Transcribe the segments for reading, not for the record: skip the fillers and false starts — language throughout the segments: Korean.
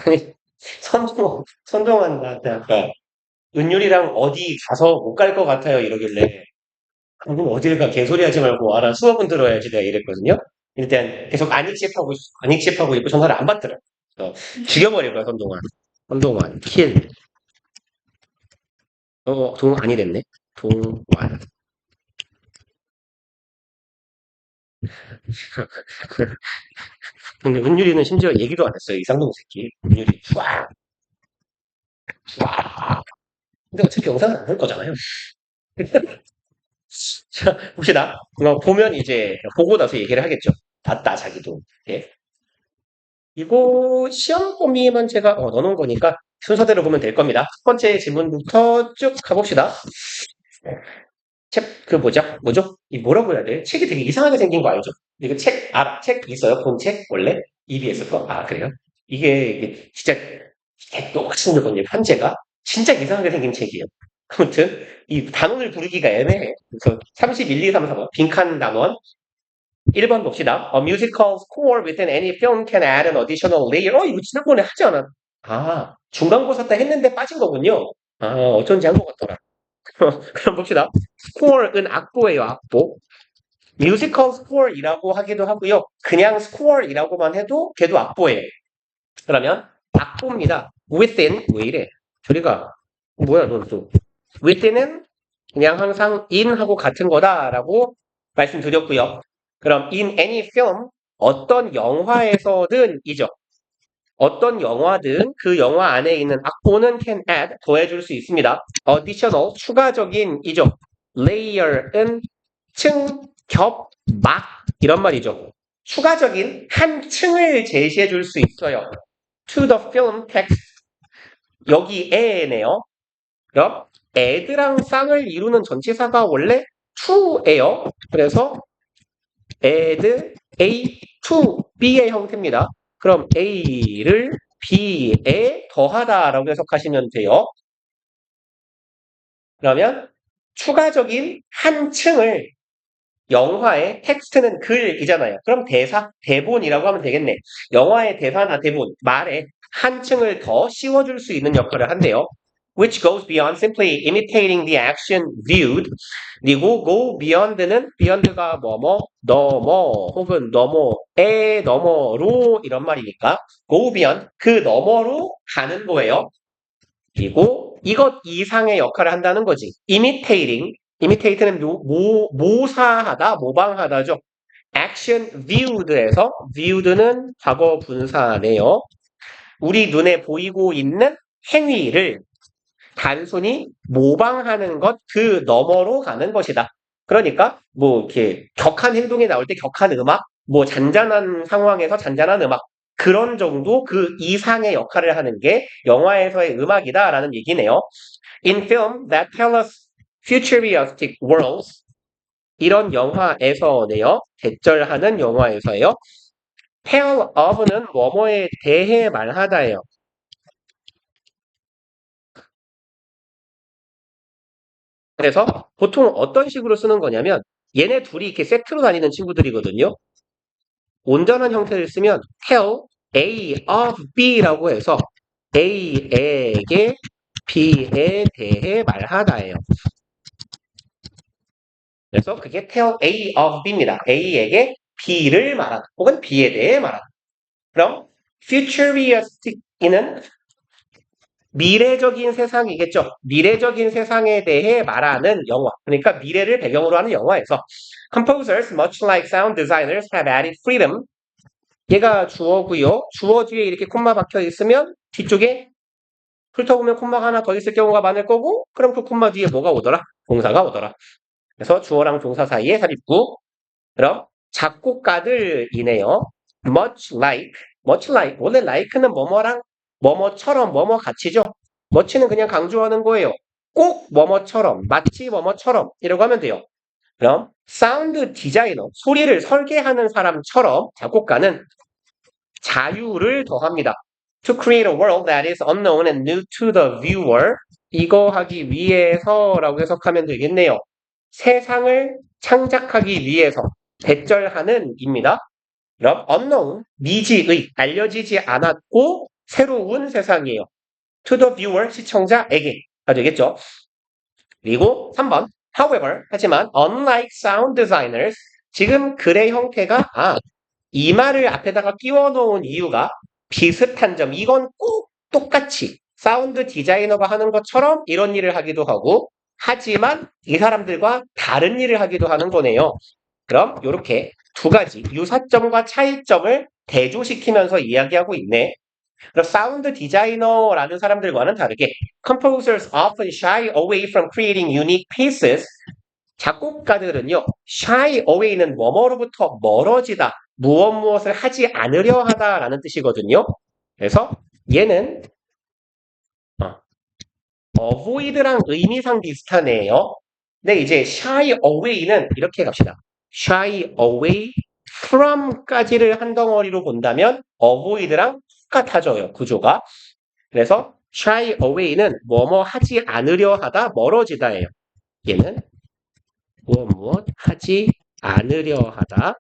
아니, 선동환 나한테 아까 은율이랑 어디 가서 못 갈 것 같아요 이러길래 그럼 어딜 가 개소리 하지 말고 와라 수업은 들어야지 내가 이랬거든요. 일단 계속 안익십하고 있고 전화를 안 받더라. 죽여버릴 거야 선동환. 선동환 킬. 동환이 됐네. 동환. 근데 은율이는 심지어 얘기도 안 했어요. 이상동 새끼. 은율이 쫙. 쫙. 근데 어차피 영상은 안 할 거잖아요. 자, 봅시다. 보면 이제 보고 나서 얘기를 하겠죠. 봤다 자기도. 예. 이거 시험 범위만 제가 넣어놓은 거니까 순서대로 보면 될 겁니다. 첫 번째 질문부터 쭉 가봅시다. 책, 그 뭐죠? 이 뭐라고 해야 돼? 책이 되게 이상하게 생긴 거 알죠? 이거 책 있어요? 본 책? 원래? EBS 거? 아, 그래요? 이게 진짜 똑같이 생겼거든요. 편제가. 진짜 이상하게 생긴 책이에요. 아무튼, 이 단원을 부르기가 애매해. 그래서 31, 2, 3, 4번. 빈칸 단원. 1번 봅시다. A musical score within any film can add an additional layer. 이거 지난번에 하지 않았? 아, 중간고사 때 했는데 빠진 거군요. 아, 어쩐지 한 것 같더라. 그럼 봅시다. score은 악보예요, 악보. 뮤지컬 스코어이라고 하기도 하고요. 그냥 스코어이라고만 해도 걔도 악보예요. 그러면 악보입니다. within 왜 이래? 저리가 뭐야 너 또. within은 그냥 항상 in하고 같은 거다라고 말씀드렸고요. 그럼 in any film 어떤 영화에서든 이죠. 어떤 영화든 그 영화 안에 있는 악보는 can add 더해줄 수 있습니다. additional 추가적인 이죠. layer은 층, 겹, 막 이런 말이죠. 추가적인 한 층을 제시해 줄 수 있어요. to the film text 여기에네요. 그럼 add랑 쌍을 이루는 전치사가 원래 to예요. 그래서 add A to B의 형태입니다. 그럼 A를 B에 더하다라고 해석하시면 돼요. 그러면 추가적인 한 층을 영화의 텍스트는 글이잖아요. 그럼 대본이라고 하면 되겠네. 영화의 대사나 대본, 말에 한 층을 더 씌워줄 수 있는 역할을 한대요. Which goes beyond simply imitating the action viewed. 그리고 go beyond는 beyond가 뭐뭐, 너머, 혹은 너머에 너머로 이런 말이니까 go beyond 그 너머로 가는 거예요. 그리고 이것 이상의 역할을 한다는 거지. imitate는 모사하다, 모방하다죠. action viewed에서 viewed는 과거 분사네요. 우리 눈에 보이고 있는 행위를 단순히 모방하는 것 그 너머로 가는 것이다. 그러니까 뭐 이렇게 격한 행동이 나올 때 격한 음악, 뭐 잔잔한 상황에서 잔잔한 음악 그런 정도 그 이상의 역할을 하는 게 영화에서의 음악이다라는 얘기네요. In film that tell us futuristic worlds 이런 영화에서네요. 대절하는 영화에서요. tell of는 뭐뭐에 대해 말하다예요. 그래서 보통 어떤 식으로 쓰는 거냐면 얘네 둘이 이렇게 세트로 다니는 친구들이거든요. 온전한 형태를 쓰면 tell A of B라고 해서 A에게 B에 대해 말하다예요. 그래서 그게 tell A of B입니다. A에게 B를 말하다 혹은 B에 대해 말하다. 그럼 futuristic이는 미래적인 세상이겠죠. 미래적인 세상에 대해 말하는 영화. 그러니까 미래를 배경으로 하는 영화에서 composers, much like sound designers, have added freedom. 얘가 주어고요. 주어 뒤에 이렇게 콤마 박혀 있으면 뒤쪽에 훑어보면 콤마가 하나 더 있을 경우가 많을 거고 그럼 그 콤마 뒤에 뭐가 오더라? 동사가 오더라. 그래서 주어랑 동사 사이에 삽입구. 그럼 작곡가들이네요. much like 원래 like는 뭐뭐랑 뭐뭐처럼 뭐뭐 같이죠. much는 그냥 강조하는 거예요. 꼭 뭐뭐처럼 마치 뭐뭐처럼 이라고 하면 돼요. 그럼 사운드 디자이너 소리를 설계하는 사람처럼 작곡가는 자유를 더합니다. To create a world that is unknown and new to the viewer 이거 하기 위해서라고 해석하면 되겠네요. 세상을 창작하기 위해서 대절하는 입니다. 그럼 unknown, 미지의, 알려지지 않았고 새로운 세상이에요. To the viewer, 시청자에게가 되겠죠. 그리고 3번, however, 하지만 unlike sound designers, 지금 글의 형태가 이 말을 앞에다가 끼워 놓은 이유가 비슷한 점, 이건 꼭 똑같이 사운드 디자이너가 하는 것처럼 이런 일을 하기도 하고 하지만 이 사람들과 다른 일을 하기도 하는 거네요. 그럼 이렇게 두 가지 유사점과 차이점을 대조시키면서 이야기하고 있네. 그럼 사운드 디자이너라는 사람들과는 다르게 composers often shy away from creating unique pieces. 작곡가들은요, shy away는 뭐뭐로부터 멀어지다, 무엇을 하지 않으려 하다라는 뜻이거든요. 그래서 얘는 avoid랑 의미상 비슷하네요. 근데 이제 shy away는 이렇게 갑시다. shy away from까지를 한 덩어리로 본다면 avoid랑 똑같아져요, 구조가. 그래서 shy away는 뭐뭐 하지 않으려 하다, 멀어지다예요. 얘는 무엇 하지 않으려 하다,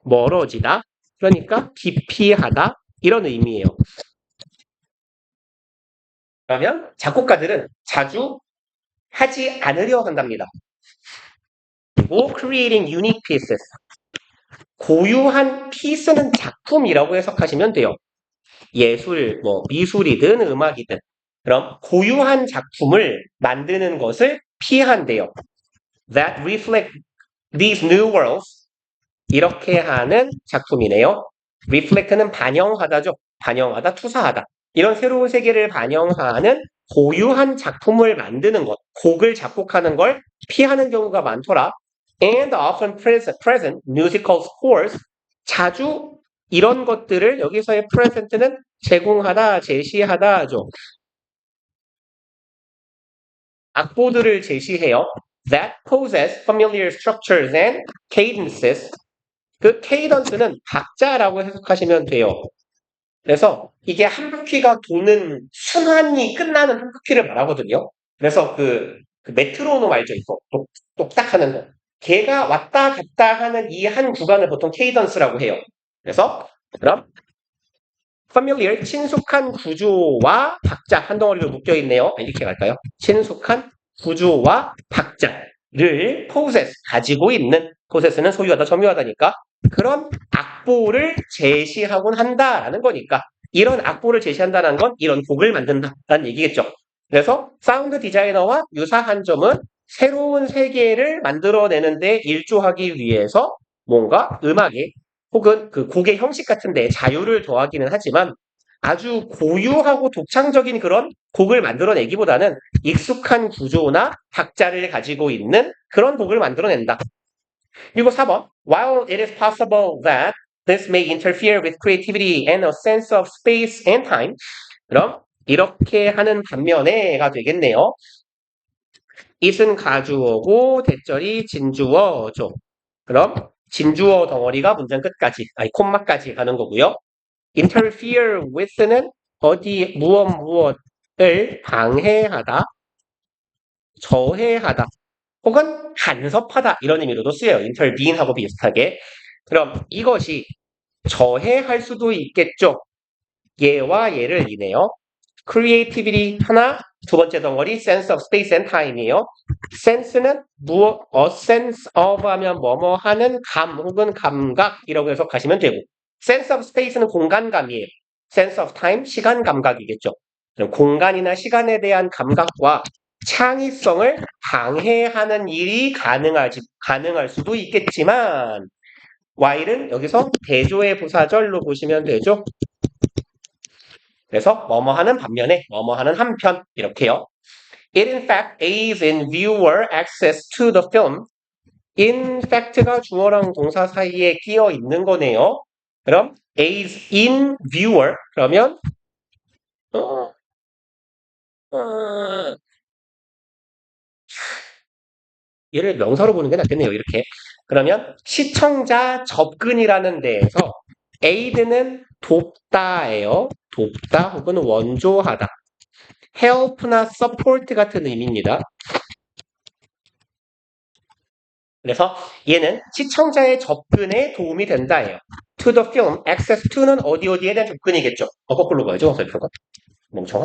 멀어지다, 그러니까 기피하다 이런 의미예요. 그러면 작곡가들은 자주 하지 않으려 한답니다. 그리고 creating unique pieces, 고유한 피스는 작품이라고 해석하시면 돼요. 예술, 미술이든 음악이든. 그럼 고유한 작품을 만드는 것을 피한대요. That reflect these new worlds. 이렇게 하는 작품이네요. reflect는 반영하다죠. 반영하다, 투사하다. 이런 새로운 세계를 반영하는 고유한 작품을 만드는 것, 곡을 작곡하는 걸 피하는 경우가 많더라. And often present musical scores. 자주 이런 것들을 여기서의 present는 제공하다, 제시하다죠. 악보들을 제시해요. That possess familiar structures and cadences. 그 cadence는 박자라고 해석하시면 돼요. 그래서 이게 한 바퀴가 도는 순환이 끝나는 한 바퀴를 말하거든요. 그래서 그 메트로놈 알죠? 이거 똑딱 하는 거. 걔가 왔다 갔다 하는 이 한 구간을 보통 케이던스라고 해요. 그래서 그럼 familiar, 친숙한 구조와 박자 한 덩어리로 묶여 있네요. 이렇게 갈까요? 친숙한 구조와 박자를 possess, 가지고 있는, possess는 소유하다, 점유하다니까 그런 악보를 제시하곤 한다라는 거니까 이런 악보를 제시한다는 건 이런 곡을 만든다라는 얘기겠죠. 그래서 사운드 디자이너와 유사한 점은 새로운 세계를 만들어내는데 일조하기 위해서 뭔가 음악에 혹은 그 곡의 형식 같은데 자유를 더하기는 하지만 아주 고유하고 독창적인 그런 곡을 만들어내기보다는 익숙한 구조나 박자를 가지고 있는 그런 곡을 만들어낸다. 그리고 4번. While it is possible that this may interfere with creativity and a sense of space and time. 그럼 이렇게 하는 반면에가 되겠네요. it은 가주어고 대절이 진주어죠. 그럼 진주어 덩어리가 문장 끝까지, 콤마까지 가는 거고요. interfere with는 어디 무엇을 방해하다, 저해하다, 혹은 간섭하다 이런 의미로도 쓰여요. intervene하고 비슷하게. 그럼 이것이 저해할 수도 있겠죠. 얘와 얘를 이네요. creativity 하나, 두 번째 덩어리 sense of space and time이에요. sense는 a sense of 하면 뭐뭐 하는 감 혹은 감각이라고 해석하시면 되고 sense of space는 공간감이에요. sense of time, 시간 감각이겠죠. 그럼 공간이나 시간에 대한 감각과 창의성을 방해하는 일이 가능할 수도 있겠지만 while은 여기서 대조의 부사절로 보시면 되죠. 그래서 뭐뭐 하는 반면에 뭐뭐 하는 한편 이렇게요. It in fact aids in viewer access to the film. in fact가 주어랑 동사 사이에 끼어 있는 거네요. 그럼 aids in viewer 그러면 얘를 명사로 보는 게 낫겠네요. 이렇게. 그러면 시청자 접근이라는 데에서 aid는 돕다예요. 돕다 혹은 원조하다. help나 support 같은 의미입니다. 그래서 얘는 시청자의 접근에 도움이 된다예요. to the film, access to는 어디 어디에 대한 접근이겠죠. 거꾸로 가야죠, 어설프가. 멍청아.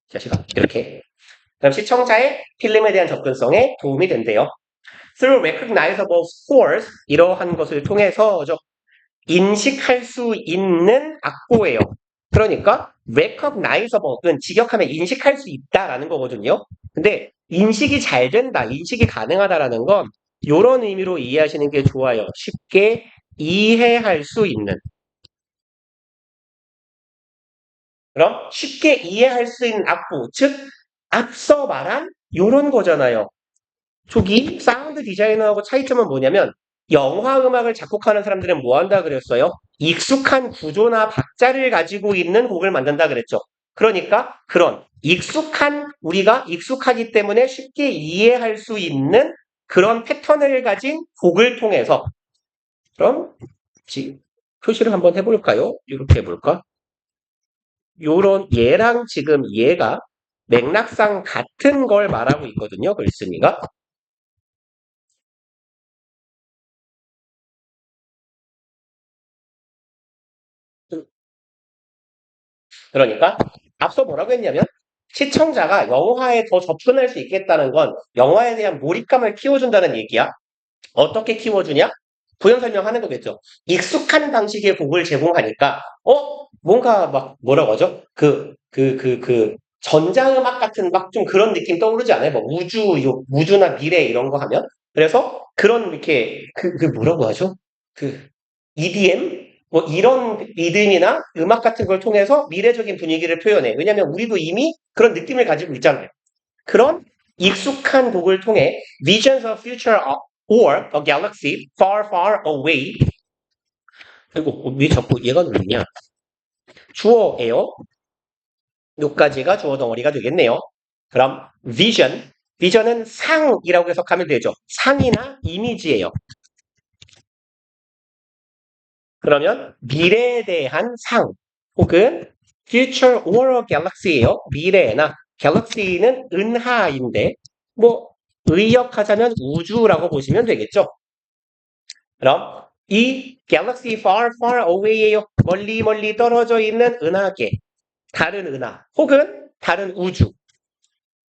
자식아. 이렇게. 그럼 시청자의 필름에 대한 접근성에 도움이 된대요. Through recognizable scores, 이러한 것을 통해서죠. 인식할 수 있는 악보예요. 그러니까 recognizable은 직역하면 인식할 수 있다라는 거거든요. 근데 인식이 잘 된다, 인식이 가능하다라는 건 이런 의미로 이해하시는 게 좋아요. 쉽게 이해할 수 있는. 그럼 쉽게 이해할 수 있는 악보, 즉 앞서 말한 이런 거잖아요. 저기 사운드 디자이너하고 차이점은 뭐냐면 영화 음악을 작곡하는 사람들은 뭐 한다 그랬어요? 익숙한 구조나 박자를 가지고 있는 곡을 만든다 그랬죠. 그러니까 그런 익숙한 우리가 익숙하기 때문에 쉽게 이해할 수 있는 그런 패턴을 가진 곡을 통해서 그럼 표시를 한번 해볼까요? 이렇게 해볼까? 요런 얘랑 지금 얘가 맥락상 같은 걸 말하고 있거든요. 글쓴이가. 그러니까 앞서 뭐라고 했냐면 시청자가 영화에 더 접근할 수 있겠다는 건 영화에 대한 몰입감을 키워준다는 얘기야. 어떻게 키워주냐? 부연 설명하는 거겠죠. 익숙한 방식의 곡을 제공하니까 뭔가 막 뭐라고 하죠? 전자음악 같은 막 좀 그런 느낌 떠오르지 않아요? 뭐 우주나 미래 이런 거 하면 그래서 그런 이렇게 뭐라고 하죠? 그 EDM 뭐 이런 리듬이나 음악 같은 걸 통해서 미래적인 분위기를 표현해. 왜냐하면 우리도 이미 그런 느낌을 가지고 있잖아요. 그런 익숙한 곡을 통해 Visions of Future or a Galaxy Far Far Away. 아이고 왜 자꾸 얘가 눌리냐? 주어예요. 요까지가 주어 덩어리가 되겠네요. 그럼 vision, vision은 상이라고 해석하면 되죠. 상이나 이미지예요. 그러면 미래에 대한 상 혹은 future or galaxy예요. 미래나 갤럭시는 은하인데 뭐 의역하자면 우주라고 보시면 되겠죠. 그럼 이 galaxy far far away예요. 멀리 멀리 떨어져 있는 은하계, 다른 은하 혹은 다른 우주.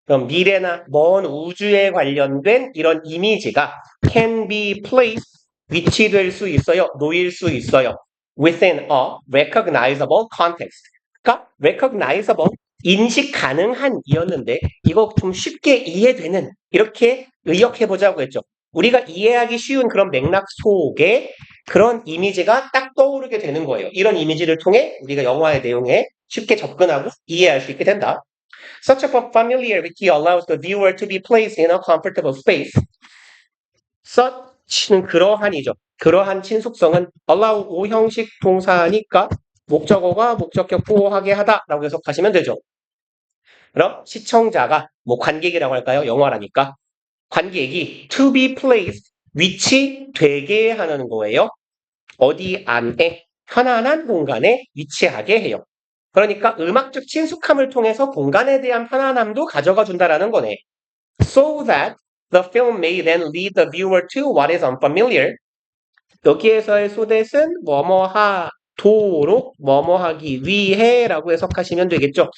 그럼 미래나 먼 우주에 관련된 이런 이미지가 can be placed, 위치될 수 있어요. 놓일 수 있어요. within a recognizable context. 그러니까 recognizable, 인식 가능한 이었는데 이거 좀 쉽게 이해되는 이렇게 의역해보자고 했죠. 우리가 이해하기 쉬운 그런 맥락 속에 그런 이미지가 딱 떠오르게 되는 거예요. 이런 이미지를 통해 우리가 영화의 내용에 쉽게 접근하고 이해할 수 있게 된다. Such a familiarity allows the viewer to be placed in a comfortable space. such는 그러한이죠. 그러한 친숙성은 allow 오형식 동사니까 목적어가 목적격 보호하게 하다라고 해석하시면 되죠. 그럼 시청자가 뭐 관객이라고 할까요? 영화라니까. 관객이 to be placed 위치되게 하는 거예요. 어디 안에 편안한 공간에 위치하게 해요. 그러니까 음악적 친숙함을 통해서 공간에 대한 편안함도 가져가 준다라는 거네. So that the film may then lead the viewer to what is unfamiliar. 여기에서의 so that은 뭐뭐하도록 뭐뭐하기 위해라고 해석하시면 되겠죠.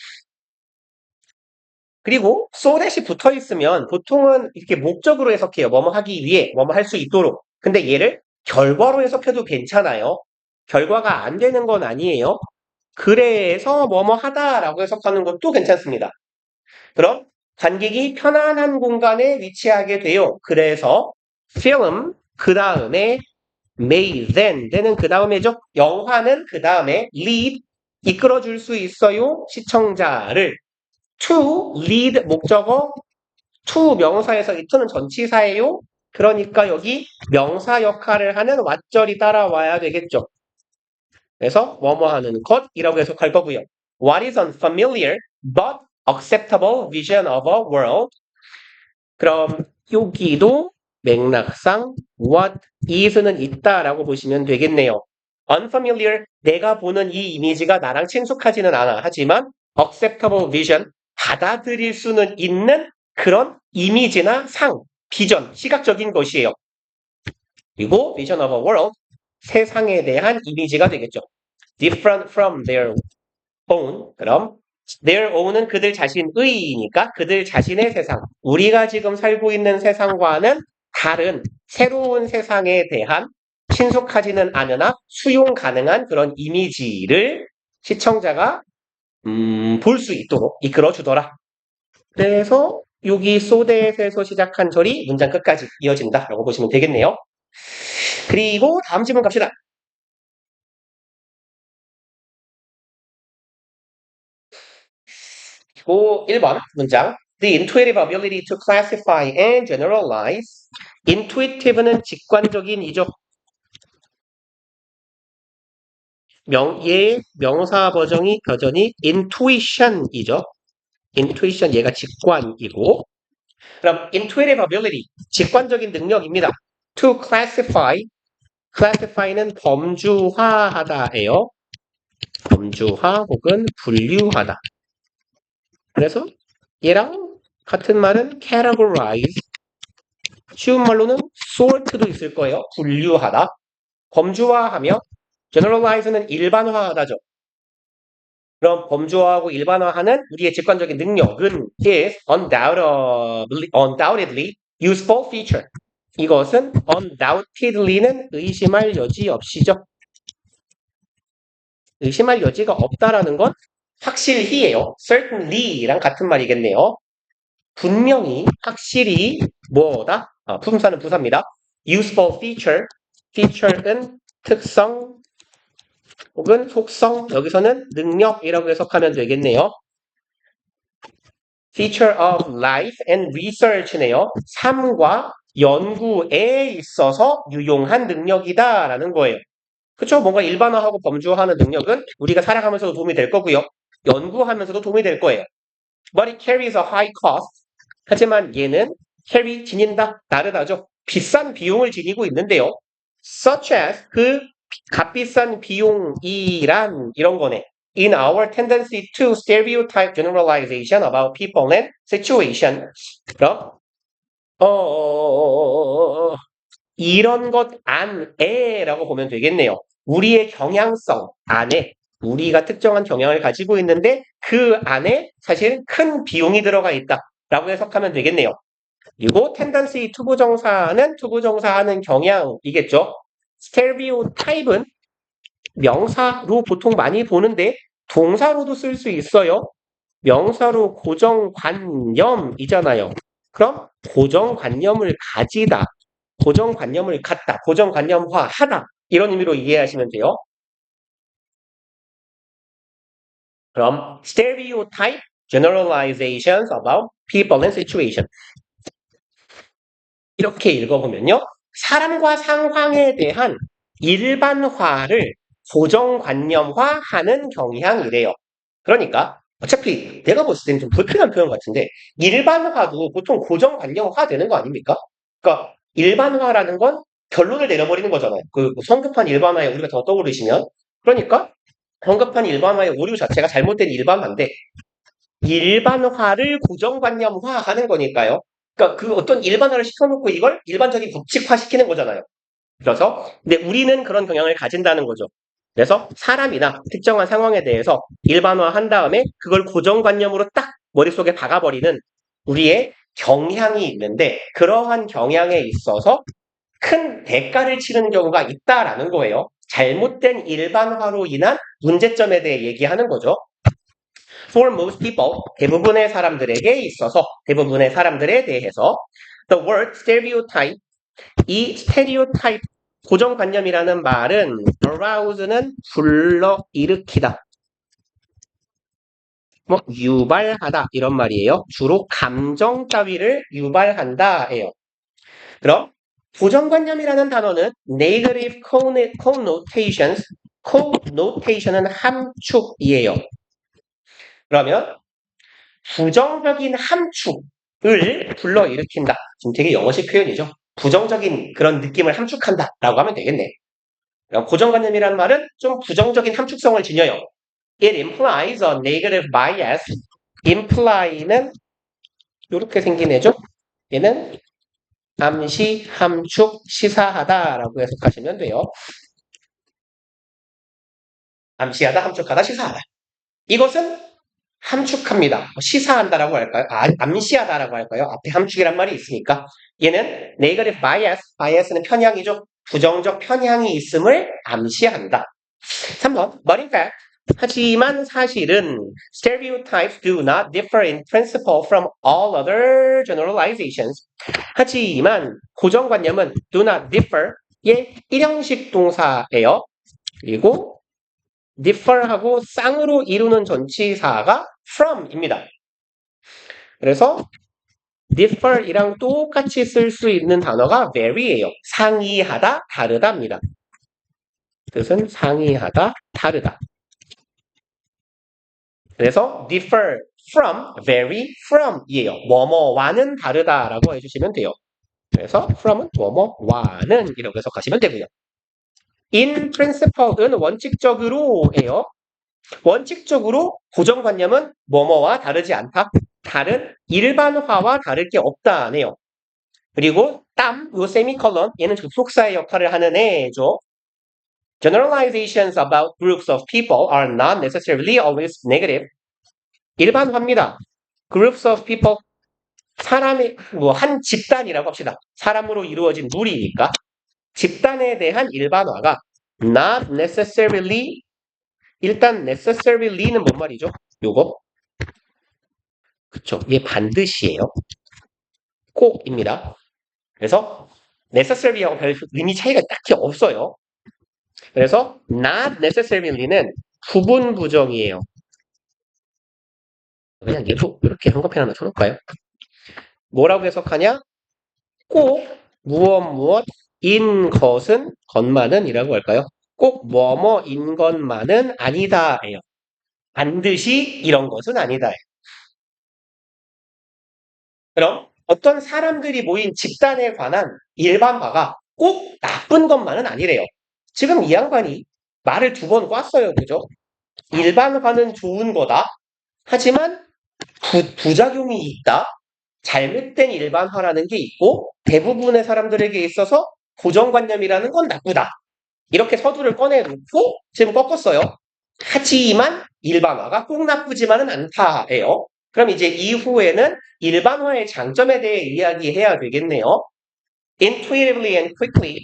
그리고 so that이 붙어 있으면 보통은 이렇게 목적으로 해석해요. 뭐뭐 하기 위해, 뭐뭐 할 수 있도록. 근데 얘를 결과로 해석해도 괜찮아요. 결과가 안 되는 건 아니에요. 그래서 뭐뭐 하다라고 해석하는 것도 괜찮습니다. 그럼 관객이 편안한 공간에 위치하게 돼요. 그래서 film 그 다음에 may then는 그 다음에죠. 영화는 그 다음에 lead 이끌어줄 수 있어요. 시청자를 to lead 목적어 to 명사에서 이 to는 전치사예요. 그러니까 여기 명사 역할을 하는 왓절이 따라와야 되겠죠. 그래서 뭐뭐 하는 것이라고 해석할 거고요. What is unfamiliar but acceptable vision of a world. 그럼 여기도 맥락상 what is는 있다라고 보시면 되겠네요. unfamiliar, 내가 보는 이 이미지가 나랑 친숙하지는 않아. 하지만 acceptable vision, 받아들일 수는 있는 그런 이미지나 상, 비전, 시각적인 것이에요. 그리고 vision of a world, 세상에 대한 이미지가 되겠죠. different from their own. 그럼 their own은 그들 자신의니까 그들 자신의 세상. 우리가 지금 살고 있는 세상과는 다른 새로운 세상에 대한 친숙하지는 않으나 수용 가능한 그런 이미지를 시청자가 볼 수 있도록 이끌어주더라. 그래서 여기 소댓에서 시작한 절이 문장 끝까지 이어진다라고 보시면 되겠네요. 그리고 다음 질문 갑시다. 그리고 1번 문장. The intuitive ability to classify and generalize. intuitive는 직관적인이죠. 얘의 명사 버전이 intuition이죠. intuition 얘가 직관이고 그럼 intuitive ability 직관적인 능력입니다. to classify는 범주화하다예요. 범주화 혹은 분류하다. 그래서 얘랑 같은 말은 categorize 쉬운 말로는 sort도 있을 거예요. 분류하다. 범주화하며 generalize는 일반화하다죠. 그럼 범주화하고 일반화하는 우리의 직관적인 능력은 is undoubtedly useful feature. 이것은 undoubtedly는 의심할 여지 없이죠. 의심할 여지가 없다라는 건 확실히예요. certainly랑 같은 말이겠네요. 분명히, 확실히 뭐다? 품사는 부사입니다. useful feature는 특성 혹은 속성, 여기서는 능력이라고 해석하면 되겠네요. feature of life and research네요. 삶과 연구에 있어서 유용한 능력이다라는 거예요. 그쵸? 뭔가 일반화하고 범주화하는 능력은 우리가 살아가면서도 도움이 될 거고요. 연구하면서도 도움이 될 거예요. But it carries a high cost. 하지만 얘는 지닌다, 다르다죠. 비싼 비용을 지니고 있는데요. Such as 그 값비싼 비용이란 이런 거네. In our tendency to stereotype generalization about people and situation. 그럼 이런 것 안에라고 보면 되겠네요. 우리의 경향성 안에 우리가 특정한 경향을 가지고 있는데 그 안에 사실 큰 비용이 들어가 있다라고 해석하면 되겠네요. 그리고 tendency 투부정사는 투부정사하는 경향이겠죠. stereotype은 명사로 보통 많이 보는데 동사로도 쓸 수 있어요. 명사로 고정관념이잖아요. 그럼 고정관념을 가지다, 고정관념을 갖다, 고정관념화하다 이런 의미로 이해하시면 돼요. 그럼 stereotype generalizations about people and situation 이렇게 읽어보면요. 사람과 상황에 대한 일반화를 고정관념화하는 경향이래요. 그러니까 어차피 내가 봤을 때는 좀 불편한 표현 같은데 일반화도 보통 고정관념화 되는 거 아닙니까? 그러니까 일반화라는 건 결론을 내려버리는 거잖아요. 그 성급한 일반화에 오류가 더 떠오르시면 그러니까 성급한 일반화의 오류 자체가 잘못된 일반화인데 일반화를 고정관념화하는 거니까요. 그러니까 그 어떤 일반화를 시켜놓고 이걸 일반적인 법칙화시키는 거잖아요. 그래서 근데 우리는 그런 경향을 가진다는 거죠. 그래서 사람이나 특정한 상황에 대해서 일반화한 다음에 그걸 고정관념으로 딱 머릿속에 박아버리는 우리의 경향이 있는데 그러한 경향에 있어서 큰 대가를 치르는 경우가 있다라는 거예요. 잘못된 일반화로 인한 문제점에 대해 얘기하는 거죠. For most people, 대부분의 사람들에게 있어서, 대부분의 사람들에 대해서 the word stereotype, 이 stereotype, 고정관념이라는 말은 arouse는 불러일으키다, 유발하다 이런 말이에요. 주로 감정 따위를 유발한다예요. 그럼 고정관념이라는 단어는 negative connotations, connotation은 함축이에요. 그러면 부정적인 함축을 불러일으킨다. 지금 되게 영어식 표현이죠. 부정적인 그런 느낌을 함축한다라고 하면 되겠네. 고정관념이라는 말은 좀 부정적인 함축성을 지녀요. It implies a negative bias. imply는 이렇게 생긴 애죠. 얘는 암시, 함축, 시사하다라고 해석하시면 돼요. 암시하다, 함축하다, 시사하다. 이것은 함축합니다. 시사한다라고 할까요? 암시하다라고 할까요? 앞에 함축이란 말이 있으니까. 얘는 negative bias, bias는 편향이죠. 부정적 편향이 있음을 암시한다. 3번, but in fact, 하지만 사실은 stereotypes do not differ in principle from all other generalizations. 하지만 고정관념은 do not differ, 의 일형식 동사예요. 그리고 differ하고 쌍으로 이루는 전치사가 from입니다. 그래서 differ이랑 똑같이 쓸 수 있는 단어가 vary예요. 상이하다, 다르다입니다. 뜻은 상이하다, 다르다. 그래서 differ from, vary from이에요. 뭐뭐와는 다르다라고 해주시면 돼요. 그래서 from은 뭐뭐와는 이렇게 해석하시면 되고요. in principle은 원칙적으로예요. 원칙적으로 고정관념은 뭐뭐와 다르지 않다. 다른 일반화와 다를 게 없다네요. 그리고 요 세미컬론 얘는 접속사의 역할을 하는 애죠. Generalizations about groups of people are not necessarily always negative. 일반화입니다. Groups of people 사람의 한 집단이라고 합시다. 사람으로 이루어진 무리니까 집단에 대한 일반화가 not necessarily 일단 necessary는 뭔 말이죠? 요거 그쵸? 얘 반드시예요. 꼭입니다. 그래서 necessary하고 별 의미 차이가 딱히 없어요. 그래서 not necessary는 부분 부정이에요. 그냥 이렇게 한꺼번에 하나 쳐놓을까요? 뭐라고 해석하냐? 꼭 무엇인 것만은 이라고 할까요? 꼭 뭐뭐인 것만은 아니다예요. 반드시 이런 것은 아니다예요. 그럼 어떤 사람들이 모인 집단에 관한 일반화가 꼭 나쁜 것만은 아니래요. 지금 이 양반이 말을 2번 꽈어요. 그죠? 일반화는 좋은 거다. 하지만 부작용이 있다. 잘못된 일반화라는 게 있고 대부분의 사람들에게 있어서 고정관념이라는 건 나쁘다. 이렇게 서두를 꺼내놓고 지금 꺾었어요. 하지만 일반화가 꼭 나쁘지만은 않다예요. 그럼 이제 이후에는 일반화의 장점에 대해 이야기해야 되겠네요. Intuitively and quickly,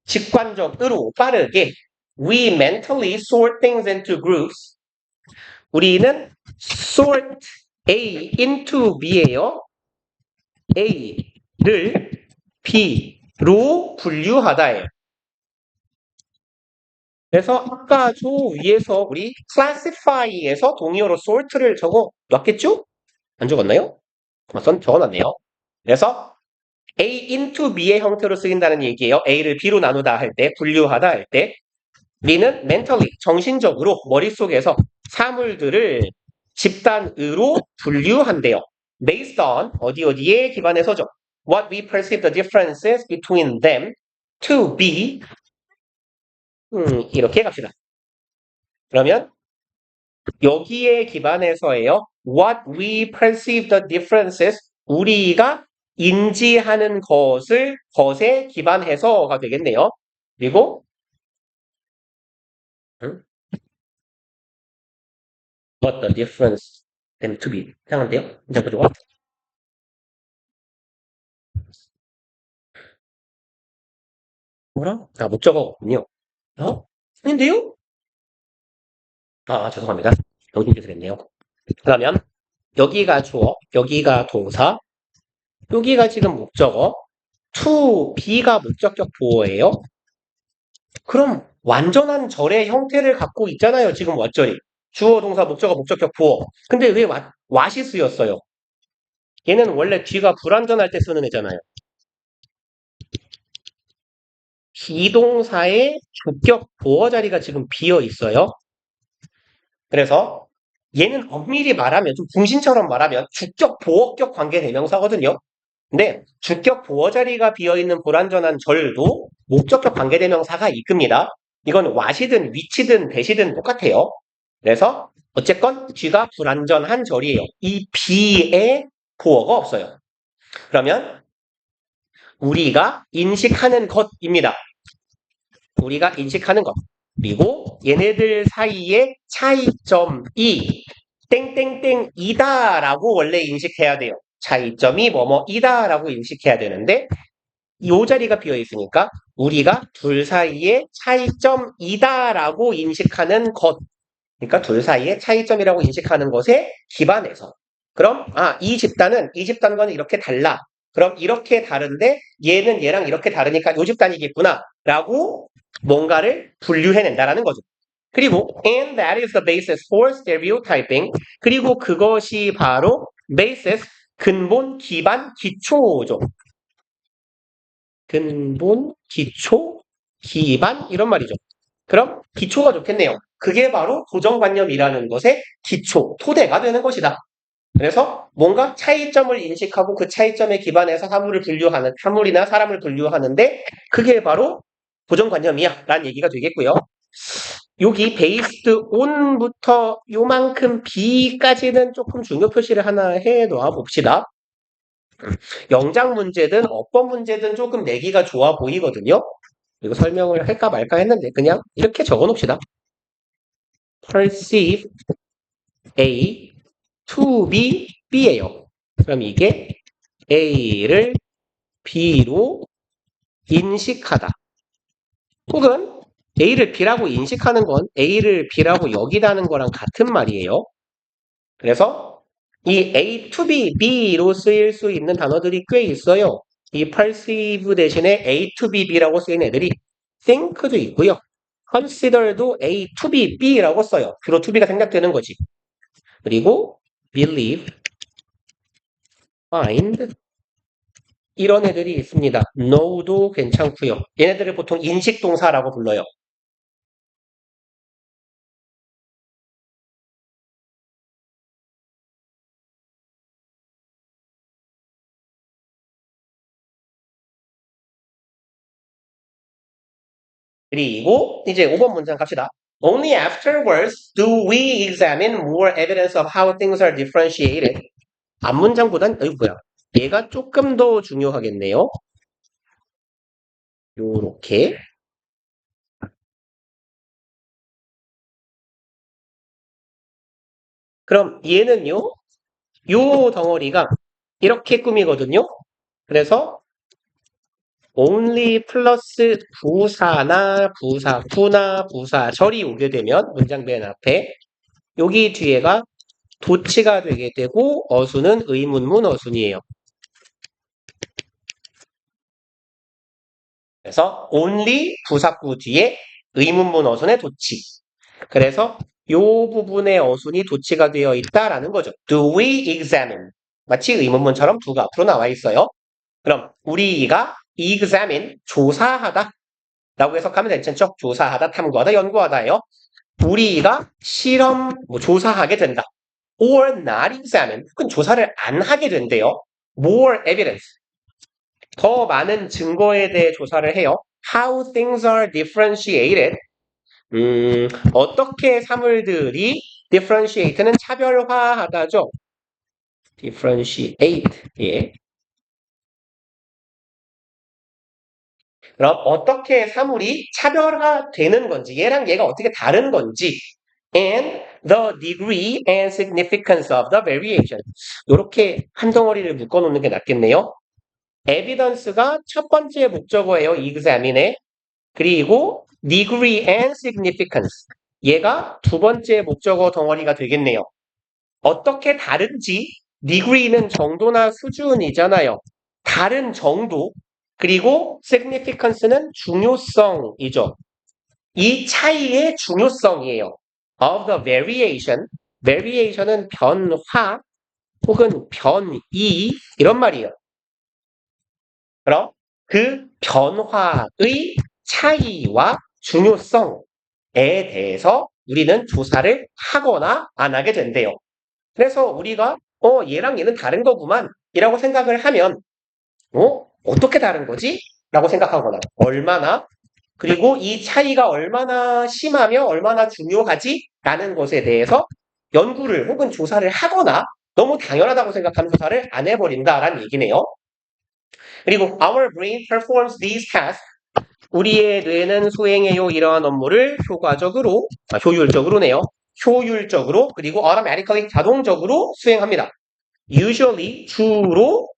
직관적으로 빠르게 we mentally sort things into groups. 우리는 sort A into B예요. A를 B로 분류하다예요. 그래서 아까 저 위에서 우리 classify에서 동의어로 sort를 적어 놨겠죠? 안 적었나요? 적어놨네요. 그래서 A into B의 형태로 쓰인다는 얘기예요. A를 B로 나누다 할 때, 분류하다 할 때. B는 mentally, 정신적으로 머릿속에서 사물들을 집단으로 분류한대요. Based on 어디에 기반해서죠. What we perceive the differences between them to be 이렇게 갑시다. 그러면 여기에 기반해서예요. What we perceive the differences 우리가 인지하는 것에 기반해서가 되겠네요. 그리고 what the difference them to be 이상한데요? 이제 좋아. 뭐라? 목적어군요. 아닌데요? 죄송합니다. 정신줄이 됐네요. 그러면 여기가 주어, 여기가 동사, 여기가 지금 목적어, to be가 목적격 보어예요. 그럼 완전한 절의 형태를 갖고 있잖아요. 지금 왓절이. 주어, 동사, 목적어, 목적격, 보어. 근데 왜 왓이 쓰였어요? 얘는 원래 뒤가 불완전할 때 쓰는 애잖아요. 비동사의 주격 보어 자리가 지금 비어 있어요. 그래서 얘는 엄밀히 말하면 좀 궁신처럼 말하면 주격 보어격 관계 대명사거든요. 근데 주격 보어 자리가 비어 있는 불완전한 절도 목적격 관계 대명사가 이끕니다. 이건 왓이든 위치든 대시든 똑같아요. 그래서 어쨌건 뒤가 불완전한 절이에요. 이 비에 보어가 없어요. 그러면 우리가 인식하는 것입니다. 우리가 인식하는 것. 그리고 얘네들 사이의 차이점이 땡땡땡이다라고 원래 인식해야 돼요. 차이점이 뭐뭐이다라고 인식해야 되는데 이 자리가 비어 있으니까 우리가 둘 사이의 차이점이다라고 인식하는 것, 그러니까 둘 사이의 차이점이라고 인식하는 것에 기반해서 그럼 이 집단과는 이렇게 달라. 그럼 이렇게 다른데 얘는 얘랑 이렇게 다르니까 이 집단이겠구나 라고 뭔가를 분류해낸다라는 거죠. 그리고 and that is the basis for stereotyping. 그리고 그것이 바로 basis, 근본, 기반, 기초죠. 근본, 기초, 기반 이런 말이죠. 그럼 기초가 좋겠네요. 그게 바로 고정관념이라는 것의 기초, 토대가 되는 것이다. 그래서 뭔가 차이점을 인식하고 그 차이점에 기반해서 사물이나 사람을 분류하는데 그게 바로 고정관념이야 라는 얘기가 되겠고요. 여기 based on부터 요만큼 B까지는 조금 중요 표시를 하나 해 놓아 봅시다. 영장 문제든 어법 문제든 조금 내기가 좋아 보이거든요. 이거 설명을 할까 말까 했는데 그냥 이렇게 적어 놓읍시다. perceive A to be B예요. 그럼 이게 A를 B로 인식하다. 혹은 A를 B라고 인식하는 건 A를 B라고 여기다는 거랑 같은 말이에요. 그래서 이 A to be B로 쓰일 수 있는 단어들이 꽤 있어요. 이 perceive 대신에 A to be B라고 쓰이는 애들이 think도 있고요. consider도 A to be B라고 써요. 주로 to be가 생략되는 거지. 그리고 believe, find 이런 애들이 있습니다. know도 괜찮고요. 얘네들을 보통 인식동사라고 불러요. 그리고 이제 5번 문장 갑시다. Only afterwards do we examine more evidence of how things are differentiated. 앞문장보단 뭐야? 얘가 조금 더 중요하겠네요. 요렇게. 그럼 얘는요. 요 덩어리가 이렇게 꾸미거든요. 그래서 only 플러스 부사나 부사구나 부사절이 오게 되면 문장 맨 앞에 여기 뒤에가 도치가 되게 되고 어수는 의문문 어순이에요. 그래서 only 부사구 뒤에 의문문 어순의 도치. 그래서 요 부분의 어순이 도치가 되어 있다라는 거죠. Do we examine? 마치 의문문처럼 두가 앞으로 나와 있어요. 그럼 우리가 examine 조사하다 라고 해석하면 괜찮죠? 조사하다, 탐구하다, 연구하다예요. 우리가 조사하게 된다. or not examine, 그건 조사를 안 하게 된대요. more evidence, 더 많은 증거에 대해 조사를 해요. How things are differentiated, 어떻게 사물들이 differentiate는 차별화하다죠. differentiate, 예. 그럼 어떻게 사물이 차별화되는 건지, 얘랑 얘가 어떻게 다른 건지, and the degree and significance of the variation. 이렇게 한 덩어리를 묶어놓는 게 낫겠네요. evidence가 첫 번째 목적어예요. examine에. 그리고 degree and significance. 얘가 두 번째 목적어 덩어리가 되겠네요. 어떻게 다른지, degree는 정도나 수준이잖아요. 다른 정도. 그리고 significance는 중요성이죠. 이 차이의 중요성이에요. of the variation. variation은 변화 혹은 변이 이런 말이에요. 그럼 그 변화의 차이와 중요성에 대해서 우리는 조사를 하거나 안 하게 된대요. 그래서 우리가 얘랑 얘는 다른 거구만 이라고 생각을 하면 어떻게 다른 거지? 라고 생각하거나 얼마나 그리고 이 차이가 얼마나 심하며 얼마나 중요하지? 라는 것에 대해서 연구를 혹은 조사를 하거나 너무 당연하다고 생각하는 조사를 안 해버린다라는 얘기네요. 그리고 our brain performs these tasks. 우리의 뇌는 수행해요. 이러한 업무를 효율적으로네요. 효율적으로 그리고 automatically 자동적으로 수행합니다. Usually 주로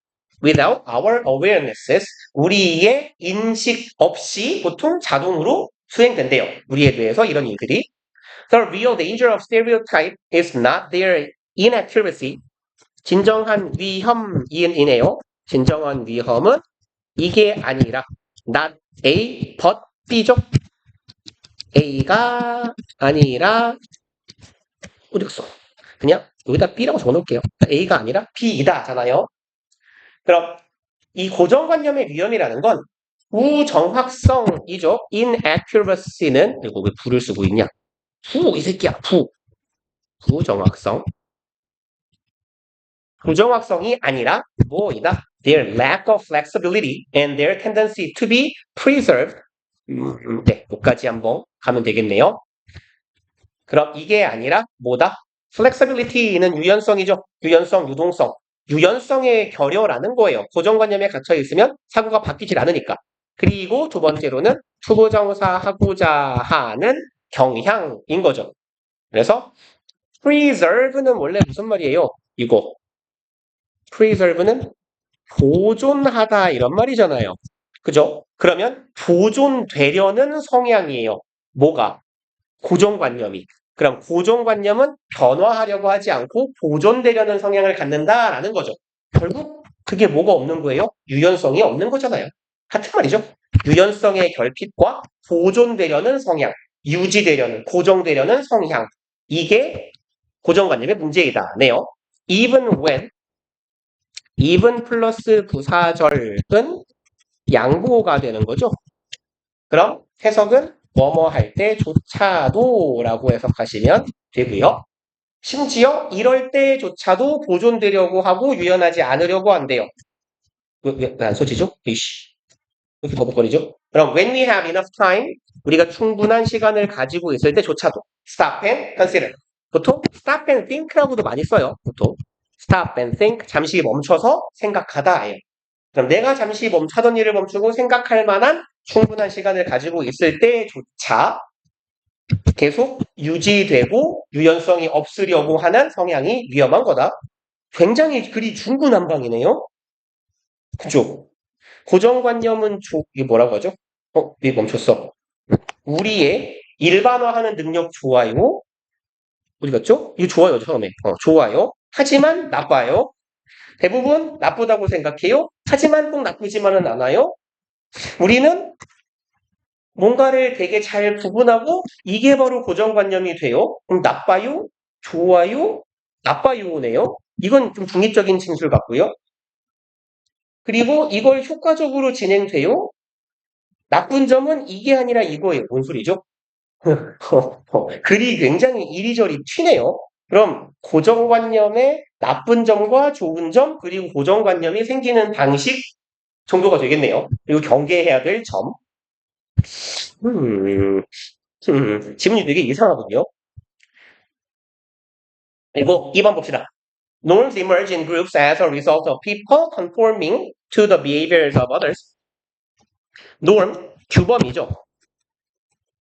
without our awarenesses 우리의 인식 없이 보통 자동으로 수행된대요. 우리에 대해서 이런 일들이. The real danger of stereotype is not their inaccuracy. 진정한 위험이네요. 진정한 위험은 이게 아니라 not A but B죠. A가 아니라 어디 갔어? 그냥 여기다 B라고 적어놓을게요. A가 아니라 B이다잖아요. 그럼 이 고정관념의 위험이라는 건 부정확성이죠. inaccuracy는 그리고 왜 부를 쓰고 있냐? 이 새끼야. 부정확성. 부정확성이 아니라 뭐이다? Their lack of flexibility and their tendency to be preserved. 네, 여기까지 한번 가면 되겠네요. 그럼 이게 아니라 뭐다? flexibility는 유연성이죠. 유연성, 유동성. 유연성의 결여라는 거예요. 고정관념에 갇혀 있으면 사고가 바뀌질 않으니까. 그리고 두 번째로는 투부정사 하고자 하는 경향인 거죠. 그래서 preserve는 원래 무슨 말이에요? 이거. preserve는 보존하다 이런 말이잖아요. 그죠? 그러면 보존되려는 성향이에요. 뭐가? 고정관념이. 그럼 고정관념은 변화하려고 하지 않고 보존되려는 성향을 갖는다라는 거죠. 결국 그게 뭐가 없는 거예요? 유연성이 없는 거잖아요. 같은 말이죠. 유연성의 결핍과 보존되려는 성향, 유지되려는, 고정되려는 성향. 이게 고정관념의 문제이다네요. even 플러스 부사절은 양보가 되는 거죠. 그럼 해석은 뭐뭐 할 때조차도 라고 해석하시면 되고요. 심지어 이럴 때조차도 보존되려고 하고 유연하지 않으려고 한대요. 왜 안 써지죠? 이씨. 이렇게 버벅거리죠? 그럼 when we have enough time 우리가 충분한 시간을 가지고 있을 때조차도 stop and consider 보통 stop and think라고도 많이 써요. 보통 stop and think 잠시 멈춰서 생각하다. 그럼 내가 잠시 멈추던 일을 멈추고 생각할 만한 충분한 시간을 가지고 있을 때조차 계속 유지되고 유연성이 없으려고 하는 성향이 위험한 거다. 굉장히 그리 중구난방이네요. 그죠? 고정관념은 이게 뭐라고 하죠? 왜 멈췄어? 우리의 일반화하는 능력 좋아요. 어디 갔죠? 이거 좋아요, 처음에. 좋아요. 하지만 나빠요. 대부분 나쁘다고 생각해요. 하지만 꼭 나쁘지만은 않아요. 우리는 뭔가를 되게 잘 구분하고 이게 바로 고정관념이 돼요. 그럼 나빠요? 좋아요? 나빠요네요. 이건 좀 중립적인 진술 같고요. 그리고 이걸 효과적으로 진행돼요? 나쁜 점은 이게 아니라 이거예요. 뭔 소리죠? 글이 굉장히 이리저리 튀네요. 그럼 고정관념의 나쁜 점과 좋은 점 그리고 고정관념이 생기는 방식 정도가 되겠네요. 그리고 경계해야 될 점. 지문이 되게 이상하군요. 그리고 2번 봅시다. Norms emerge in groups as a result of people conforming to the behaviors of others. norm, 규범이죠.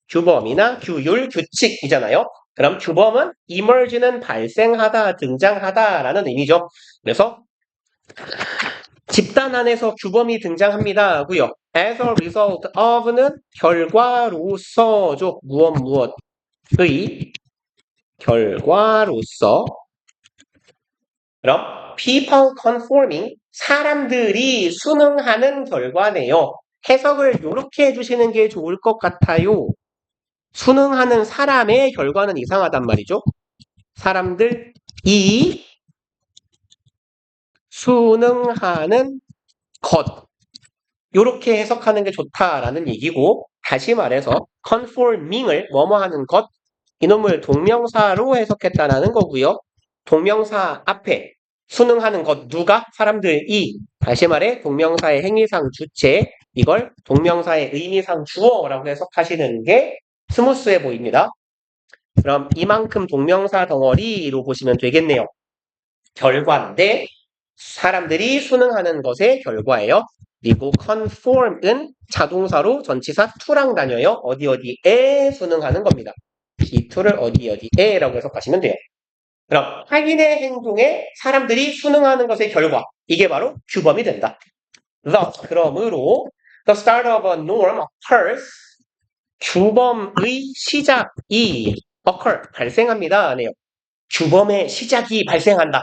규범이나 규율, 규칙이잖아요. 그럼 규범은 emerge는 발생하다, 등장하다라는 의미죠. 그래서 집단 안에서 규범이 등장합니다 하고요. As a result of는 결과로서죠. 무엇의 결과로서. 그럼 people conforming 사람들이 순응하는 결과네요. 해석을 이렇게 해주시는 게 좋을 것 같아요. 순응하는 사람의 결과는 이상하단 말이죠. 사람들이 순응하는 것. 이렇게 해석하는 게 좋다라는 얘기고 다시 말해서 conforming을 뭐뭐하는 것 이놈을 동명사로 해석했다라는 거고요. 동명사 앞에 순응하는 것 누가? 사람들이 다시 말해 동명사의 행위상 주체 이걸 동명사의 의미상 주어라고 해석하시는 게 스무스해 보입니다. 그럼 이만큼 동명사 덩어리로 보시면 되겠네요. 결과인데 사람들이 순응하는 것의 결과예요. 그리고 conform은 자동사로 전치사 to랑 다녀요. 어디에 순응하는 겁니다. 이 to를 어디에라고 해석하시면 돼요. 그럼 타인의 행동에 사람들이 순응하는 것의 결과, 이게 바로 규범이 된다. Thus, 그러므로 the start of a norm occurs, 규범의 시작이 occur, 발생합니다. 네요. 규범의 시작이 발생한다.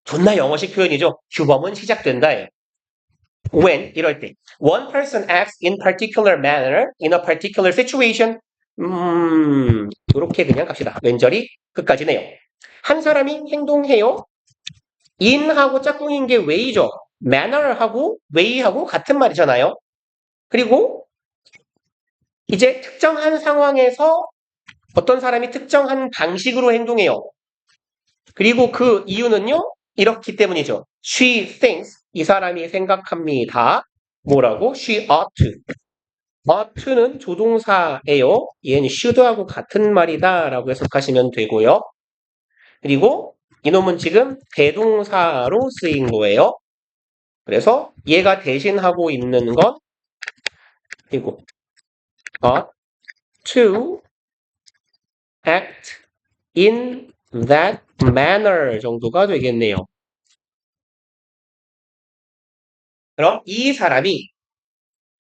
존나 영어식 표현이죠. 규범은 시작된다예요. When, 이럴 때 one person acts in particular manner in a particular situation. 이렇게 그냥 갑시다. 왼절이 끝까지네요. 한 사람이 행동해요. in하고 짝꿍인 게 way죠. manner하고 way하고 같은 말이잖아요. 그리고 이제 특정한 상황에서 어떤 사람이 특정한 방식으로 행동해요. 그리고 그 이유는요, 이렇기 때문이죠. She thinks, 이 사람이 생각합니다. 뭐라고? She ought to. ought to는 조동사예요. 얘는 should하고 같은 말이다 라고 해석하시면 되고요. 그리고 이놈은 지금 대동사로 쓰인 거예요. 그래서 얘가 대신하고 있는 건 그리고 ought to act in that manner 정도가 되겠네요. 그럼 이 사람이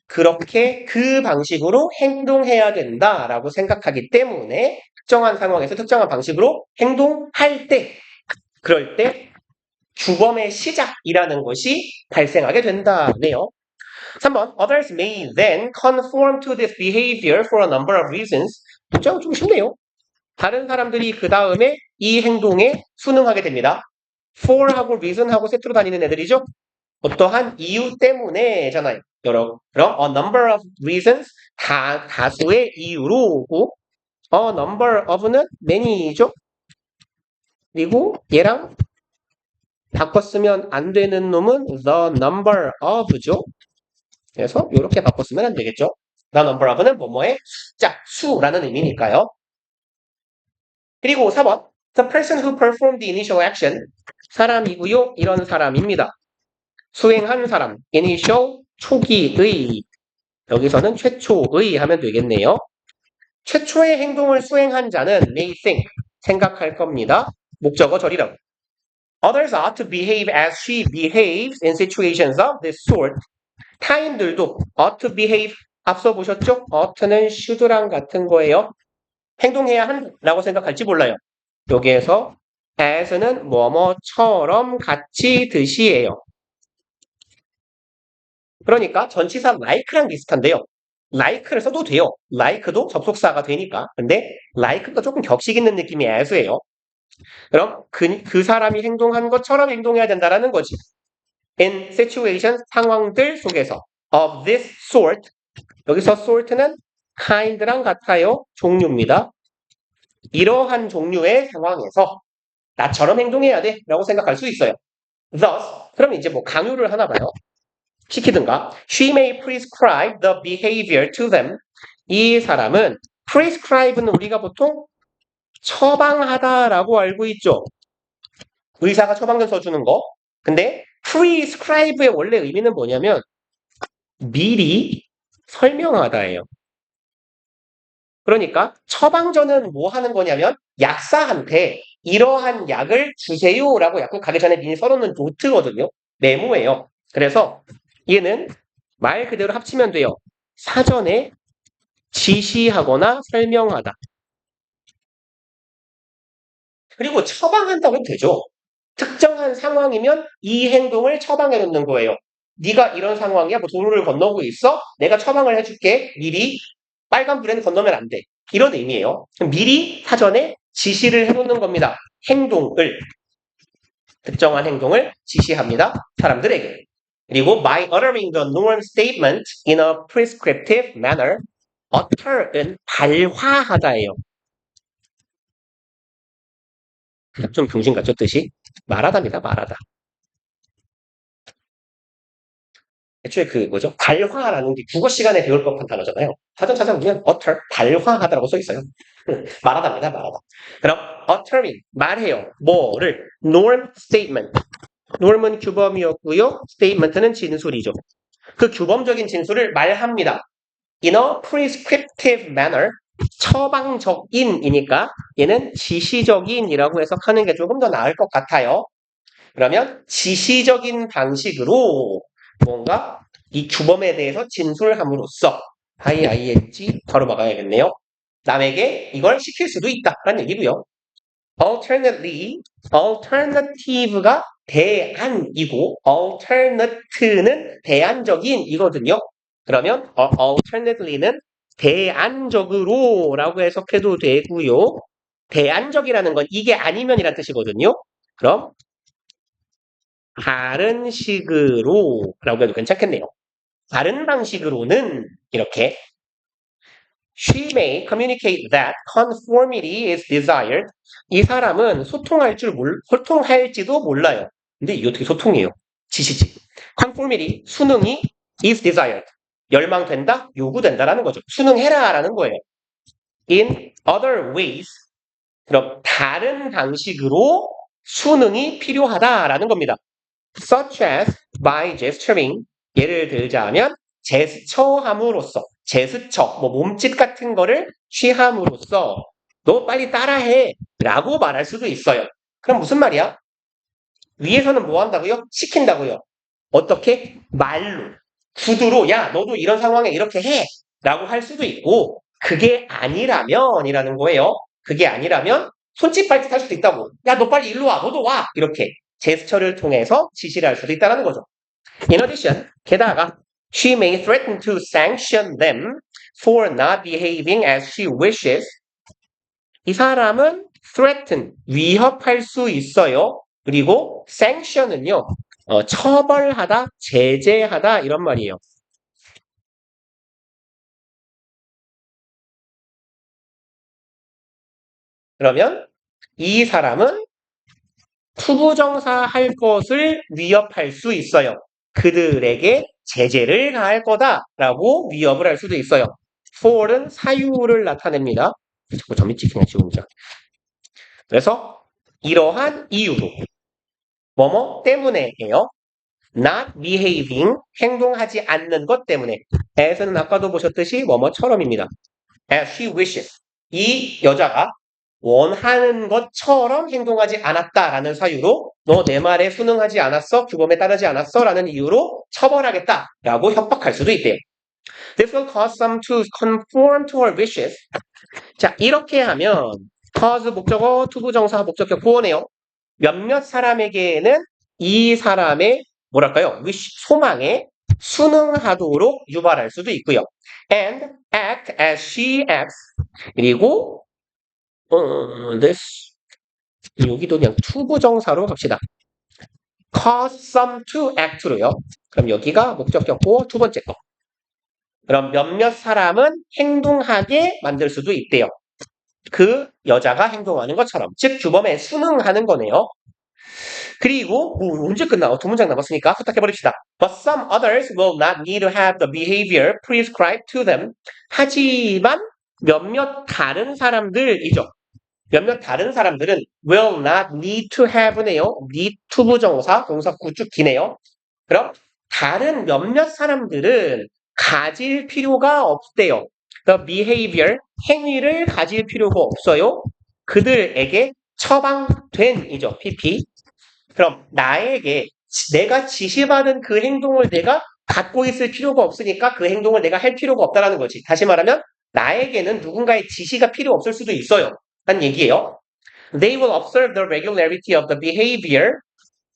그렇게 그 방식으로 행동해야 된다라고 생각하기 때문에 특정한 상황에서 특정한 방식으로 행동할 때, 그럴 때 규범의 시작이라는 것이 발생하게 된다네요. 3번 Others may then conform to this behavior for a number of reasons. 문제가 좀 쉽네요. 다른 사람들이 그 다음에 이 행동에 순응하게 됩니다. for하고 reason하고 세트로 다니는 애들이죠. 어떠한 이유 때문에잖아요. 그럼 a number of reasons, 다수의 이유로고 a number of는 many죠. 그리고 얘랑 바꿨으면 안 되는 놈은 the number of죠. 그래서 이렇게 바꿨으면 안 되겠죠. The number of는 뭐뭐의 숫자, 수라는 의미니까요. 그리고 4번 The person who performed the initial action, 사람이고요. 이런 사람입니다. 수행한 사람, initial, 초기의, 여기서는 최초의 하면 되겠네요. 최초의 행동을 수행한 자는 may think, 생각할 겁니다. 목적어 절이라고. Others ought to behave as she behaves in situations of this sort. 타인들도 ought to behave, 앞서 보셨죠? ought는 should랑 같은 거예요. 행동해야 한다고 생각할지 몰라요. 여기에서 as는 뭐뭐처럼 같이 듯이에요. 그러니까 전치사 like랑 비슷한데요. like를 써도 돼요. like도 접속사가 되니까. 근데 like가 조금 격식 있는 느낌이 as예요. 그럼 그 사람이 행동한 것처럼 행동해야 된다라는 거지. In situations, 상황들 속에서 of this sort, 여기서 sort는 kind랑 같아요. 종류입니다. 이러한 종류의 상황에서 나처럼 행동해야 돼 라고 생각할 수 있어요. Thus, 그럼 이제 뭐 강요를 하나 봐요. 시키든가. She may prescribe the behavior to them. 이 사람은 prescribe는 우리가 보통 처방하다라고 알고 있죠. 의사가 처방전 써주는 거. 근데 prescribe의 원래 의미는 뭐냐면 미리 설명하다예요. 그러니까 처방전은 뭐 하는 거냐면 약사한테 이러한 약을 주세요라고 약국 가기 전에 미리 써놓는 노트거든요. 메모예요. 그래서 얘는 말 그대로 합치면 돼요. 사전에 지시하거나 설명하다. 그리고 처방한다고 해도 되죠. 특정한 상황이면 이 행동을 처방해 놓는 거예요. 네가 이런 상황이야. 뭐 도로를 건너고 있어. 내가 처방을 해줄게. 미리 빨간불에는 건너면 안 돼. 이런 의미예요. 미리 사전에 지시를 해놓는 겁니다. 행동을. 특정한 행동을 지시합니다. 사람들에게. 그리고 by uttering the norm statement in a prescriptive manner, utter은 발화하다예요. 좀 병신 같죠, 뜻이? 말하다입니다, 말하다. 애초에 그 뭐죠? 발화라는 게 국어 시간에 배울 법한 단어잖아요. 사전 찾아보면 utter, 발화하다라고 써 있어요. 말하다입니다, 말하다. 그럼 uttering, 말해요. 뭐를? norm statement. norm은 규범이었고요. statement는 진술이죠. 그 규범적인 진술을 말합니다. In a prescriptive manner. 처방적인이니까 얘는 지시적인이라고 해석하는 게 조금 더 나을 것 같아요. 그러면 지시적인 방식으로 뭔가 이 규범에 대해서 진술함으로써 ing 바로 막아야겠네요. 남에게 이걸 시킬 수도 있다라는 얘기고요. alternative가 대안이고 alternate는 대안적인이거든요. 그러면 alternately는 대안적으로라고 해석해도 되고요. 대안적이라는 건 이게 아니면이란 뜻이거든요. 그럼 다른 식으로라고 해도 괜찮겠네요. 다른 방식으로는 이렇게 She may communicate that conformity is desired. 이 사람은 소통할지도 몰라요. 근데 이게 어떻게 소통이에요? 지시지. conformity, 수능이 is desired. 열망된다, 요구된다라는 거죠. 수능해라라는 거예요. In other ways, 그럼 다른 방식으로 수능이 필요하다라는 겁니다. Such as by gesturing. 예를 들자면 제스처함으로써 제스처, 뭐 몸짓 같은 거를 취함으로써 너 빨리 따라해 라고 말할 수도 있어요. 그럼 무슨 말이야? 위에서는 뭐 한다고요? 시킨다고요. 어떻게? 말로, 구두로 야 너도 이런 상황에 이렇게 해 라고 할 수도 있고 그게 아니라면 이라는 거예요. 그게 아니라면 손짓 발짓 할 수도 있다고. 야 너 빨리 일로 와 너도 와 이렇게 제스처를 통해서 지시를 할 수도 있다는 거죠. In addition, 게다가 she may threaten to sanction them for not behaving as she wishes. 이 사람은 threaten, 위협할 수 있어요. 그리고 sanction은요, 처벌하다, 제재하다 이런 말이에요. 그러면 이 사람은 투부정사 할 것을 위협할 수 있어요. 그들에게 제재를 가할 거다라고 위협을 할 수도 있어요. for은 사유를 나타냅니다. 자꾸 점이 찍히네 지금자. 그래서 이러한 이유로 뭐뭐 때문에예요. not behaving 행동하지 않는 것 때문에 as는 아까도 보셨듯이 뭐뭐처럼입니다. as she wishes 이 여자가 원하는 것처럼 행동하지 않았다라는 사유로 너 내 말에 순응하지 않았어? 규범에 따르지 않았어? 라는 이유로 처벌하겠다라고 협박할 수도 있대요. This will cause some to conform to her wishes. 자, 이렇게 하면 cause 목적어, 투부정사, 목적격 구어네요. 몇몇 사람에게는 이 사람의 뭐랄까요? wish, 소망에 순응하도록 유발할 수도 있고요. And act as she acts. 그리고 this 여기도 그냥 투부정사로 갑시다. cause some to act로요. 그럼 여기가 목적격고 두 번째 거. 그럼 몇몇 사람은 행동하게 만들 수도 있대요. 그 여자가 행동하는 것처럼. 즉 규범에 순응하는 거네요. 그리고 언제 끝나? 두 문장 남았으니까 후딱해버립시다. But some others will not need to have the behavior prescribed to them. 하지만 몇몇 다른 사람들이죠. 몇몇 다른 사람들은 will not need to have네요. need to 부정사, 동사 구쭉 기네요. 그럼 다른 몇몇 사람들은 가질 필요가 없대요. The behavior, 행위를 가질 필요가 없어요. 그들에게 처방된이죠. PP. 그럼 나에게 내가 지시받은 그 행동을 내가 갖고 있을 필요가 없으니까 그 행동을 내가 할 필요가 없다라는 거지. 다시 말하면 나에게는 누군가의 지시가 필요 없을 수도 있어요. 라는 얘기예요. They will observe the regularity of the behavior.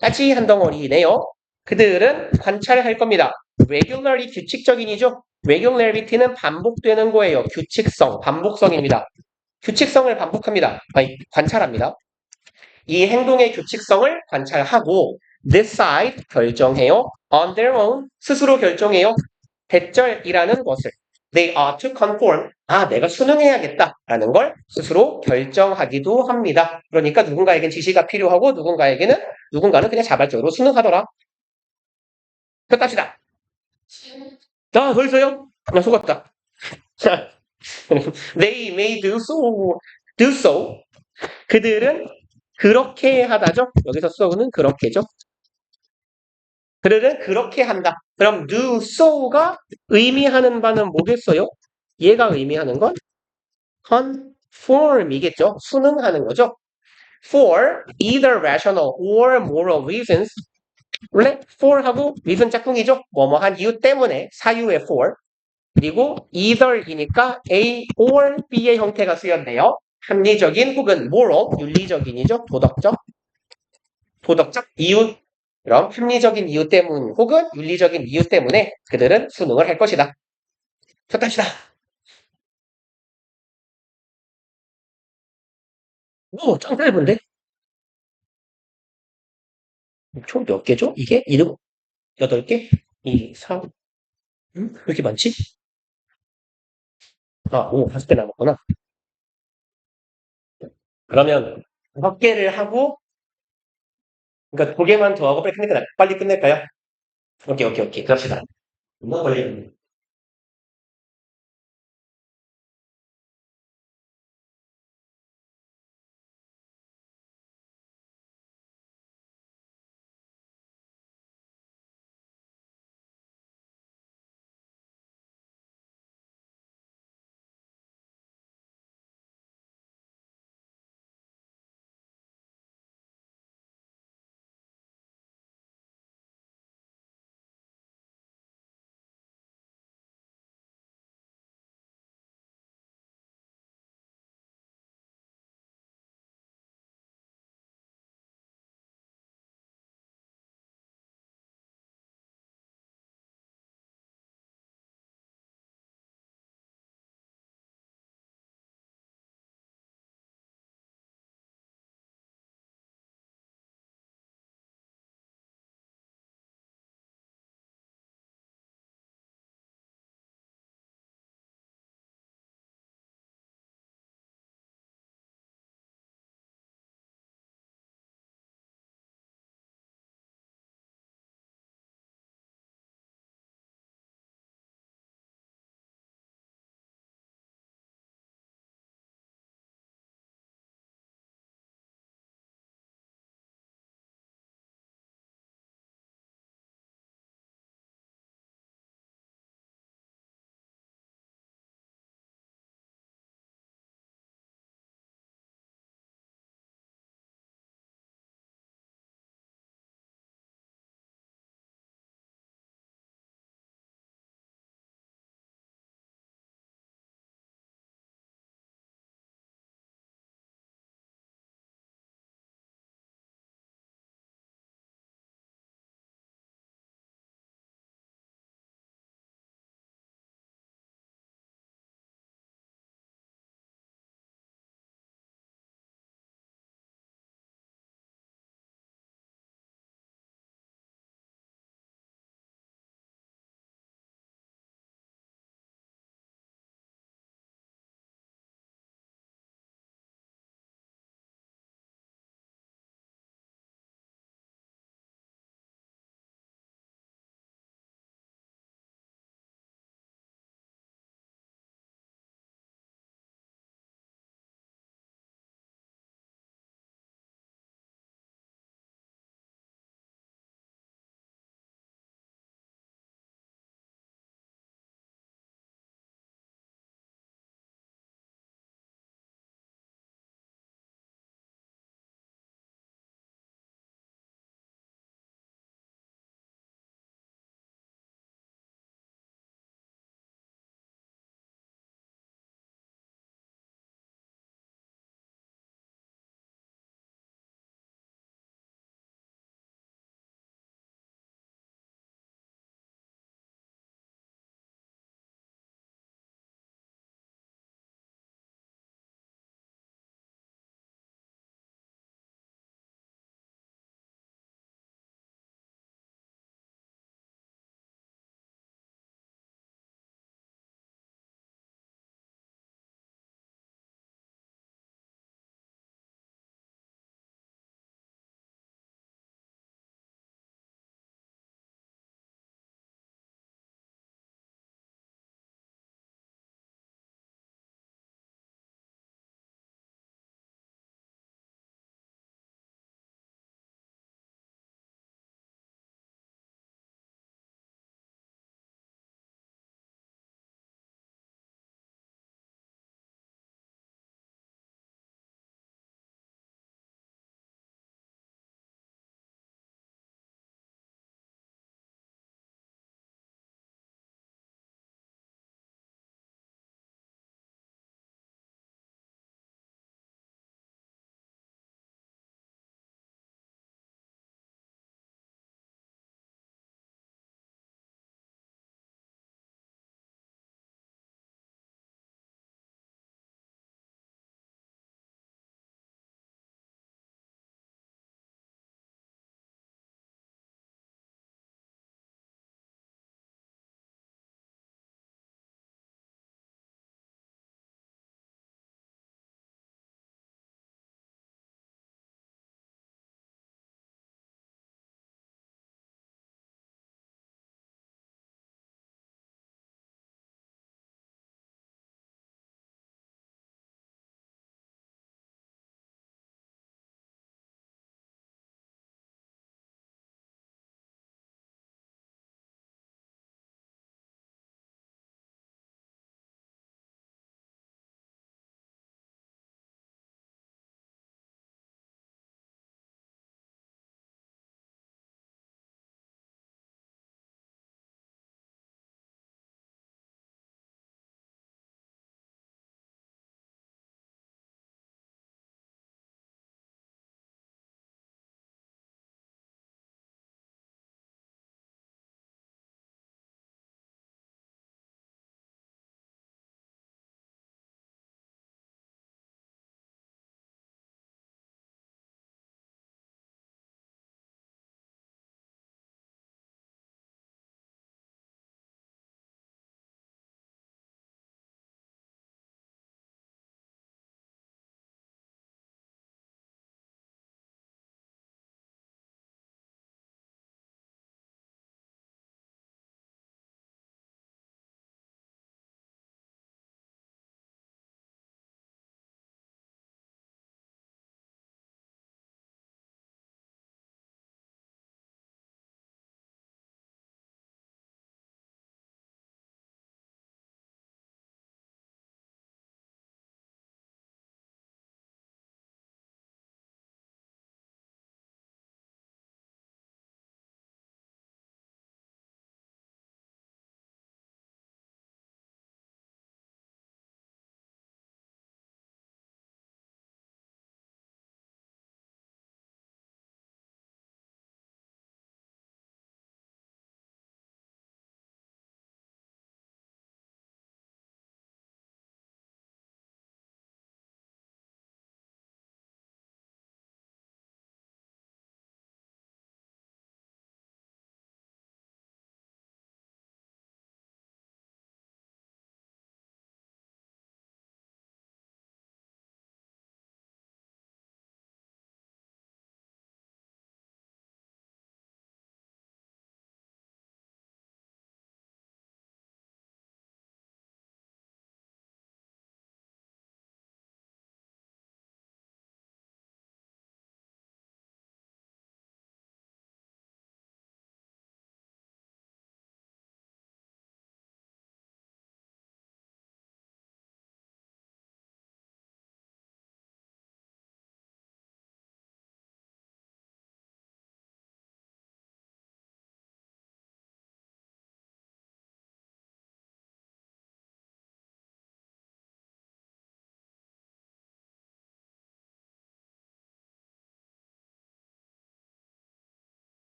까지 한 덩어리네요. 그들은 관찰할 겁니다. regularly 규칙적인이죠. regularity는 반복되는 거예요. 규칙성, 반복성입니다. 규칙성을 반복합니다. 아니, 관찰합니다. 이 행동의 규칙성을 관찰하고 decide, 결정해요. on their own, 스스로 결정해요. 대절이라는 것을 they ought to conform, 내가 순응해야겠다라는 걸 스스로 결정하기도 합니다. 그러니까 누군가에겐 지시가 필요하고 누군가는 그냥 자발적으로 순응하더라. 끝납시다. 더 있어요? 속았다. They may do so. 그들은 그렇게 하다죠. 여기서 so는 그렇게죠. 그들은 그렇게 한다. 그럼 do so가 의미하는 바는 뭐겠어요? 얘가 의미하는 건 conform이겠죠. 순응하는 거죠. For either rational or moral reasons. 원래 for하고 reason 짝꿍이죠. 뭐뭐한 이유 때문에 사유의 for. 그리고 either이니까 A or B의 형태가 쓰였네요. 합리적인 혹은 moral, 윤리적인이죠. 도덕적 이유. 그럼 합리적인 이유 때문 혹은 윤리적인 이유 때문에 그들은 수능을 할 것이다. 첫 단시다. 오, 짱 짧은데? 총 몇 개죠? 이게? 8개? 2, 4, 왜 이렇게 많지? 아, 오, 5개 남았구나. 그러면 5개를 하고, 그러니까 2개만 더 하고 빨리 끝낼까요? 오케이, 오케이, 오케이. 그럽시다. 너무 걸리겠네.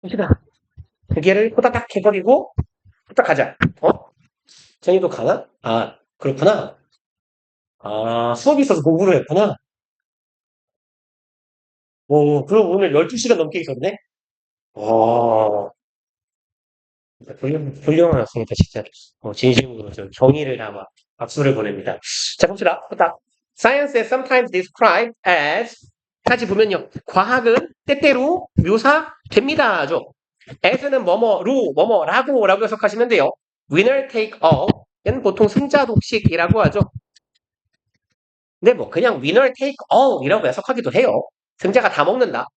봅시다. 두 개를 호다닥 해버리고 후딱 가자. 어? 정희도 가나? 아, 그렇구나. 아, 수업이 있어서 공부를 했구나. 그럼 오늘 12시간 넘게 있었네? 와, 훌륭한 학생이다, 진짜. 진심으로 좀 경의를 담아 박수를 보냅니다. 자, 봅시다. 딱. Science is sometimes described as 같이 보면요. 과학은 때때로 묘사됩니다죠. as는 뭐뭐로, 뭐뭐라고 해석하시면 돼요. winner take all은 보통 승자 독식이라고 하죠. 근데 뭐 그냥 winner take all이라고 해석하기도 해요. 승자가 다 먹는다.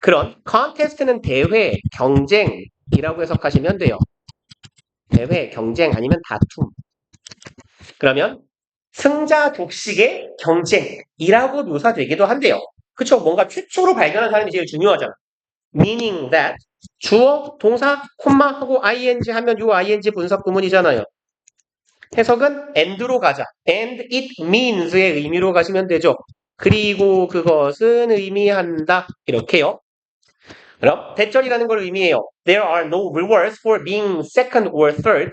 그런 contest는 대회, 경쟁이라고 해석하시면 돼요. 대회, 경쟁 아니면 다툼. 그러면 승자 독식의 경쟁이라고 묘사되기도 한대요. 그쵸? 뭔가 최초로 발견한 사람이 제일 중요하잖아. meaning that 주어, 동사, 콤마하고 ing 하면 요 ing 분석 구문이잖아요. 해석은 and로 가자. and it means의 의미로 가시면 되죠. 그리고 그것은 의미한다. 이렇게요. 그럼 대절이라는 걸 의미해요. There are no rewards for being second or third.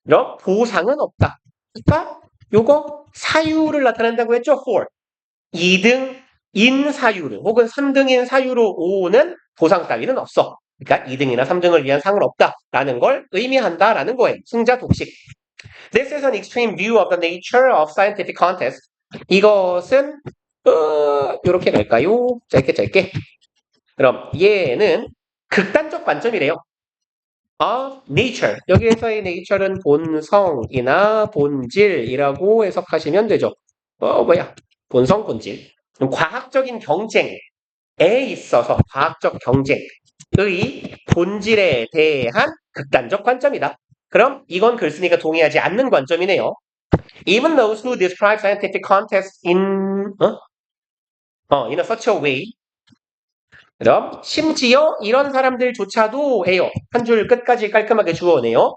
그럼 보상은 없다. 그러니까 요거 사유를 나타낸다고 했죠. for. 2등인 사유를 혹은 3등인 사유로 오는 보상 따위는 없어. 그러니까 2등이나 3등을 위한 상은 없다라는 걸 의미한다라는 거예요. 승자 독식. This is an extreme view of the nature of scientific contest. 이것은 이렇게 갈까요? 짧게. 그럼 얘는 극단적 관점이래요. of nature. 여기에서의 nature는 본성이나 본질이라고 해석하시면 되죠. 본성, 본질. 과학적인 경쟁에 있어서 과학적 경쟁의 본질에 대한 극단적 관점이다. 그럼 이건 글쓴이가 동의하지 않는 관점이네요. Even those who describe scientific contests in a such a way. 그럼 심지어 이런 사람들조차도 해요. 한 줄 끝까지 깔끔하게 주어내요.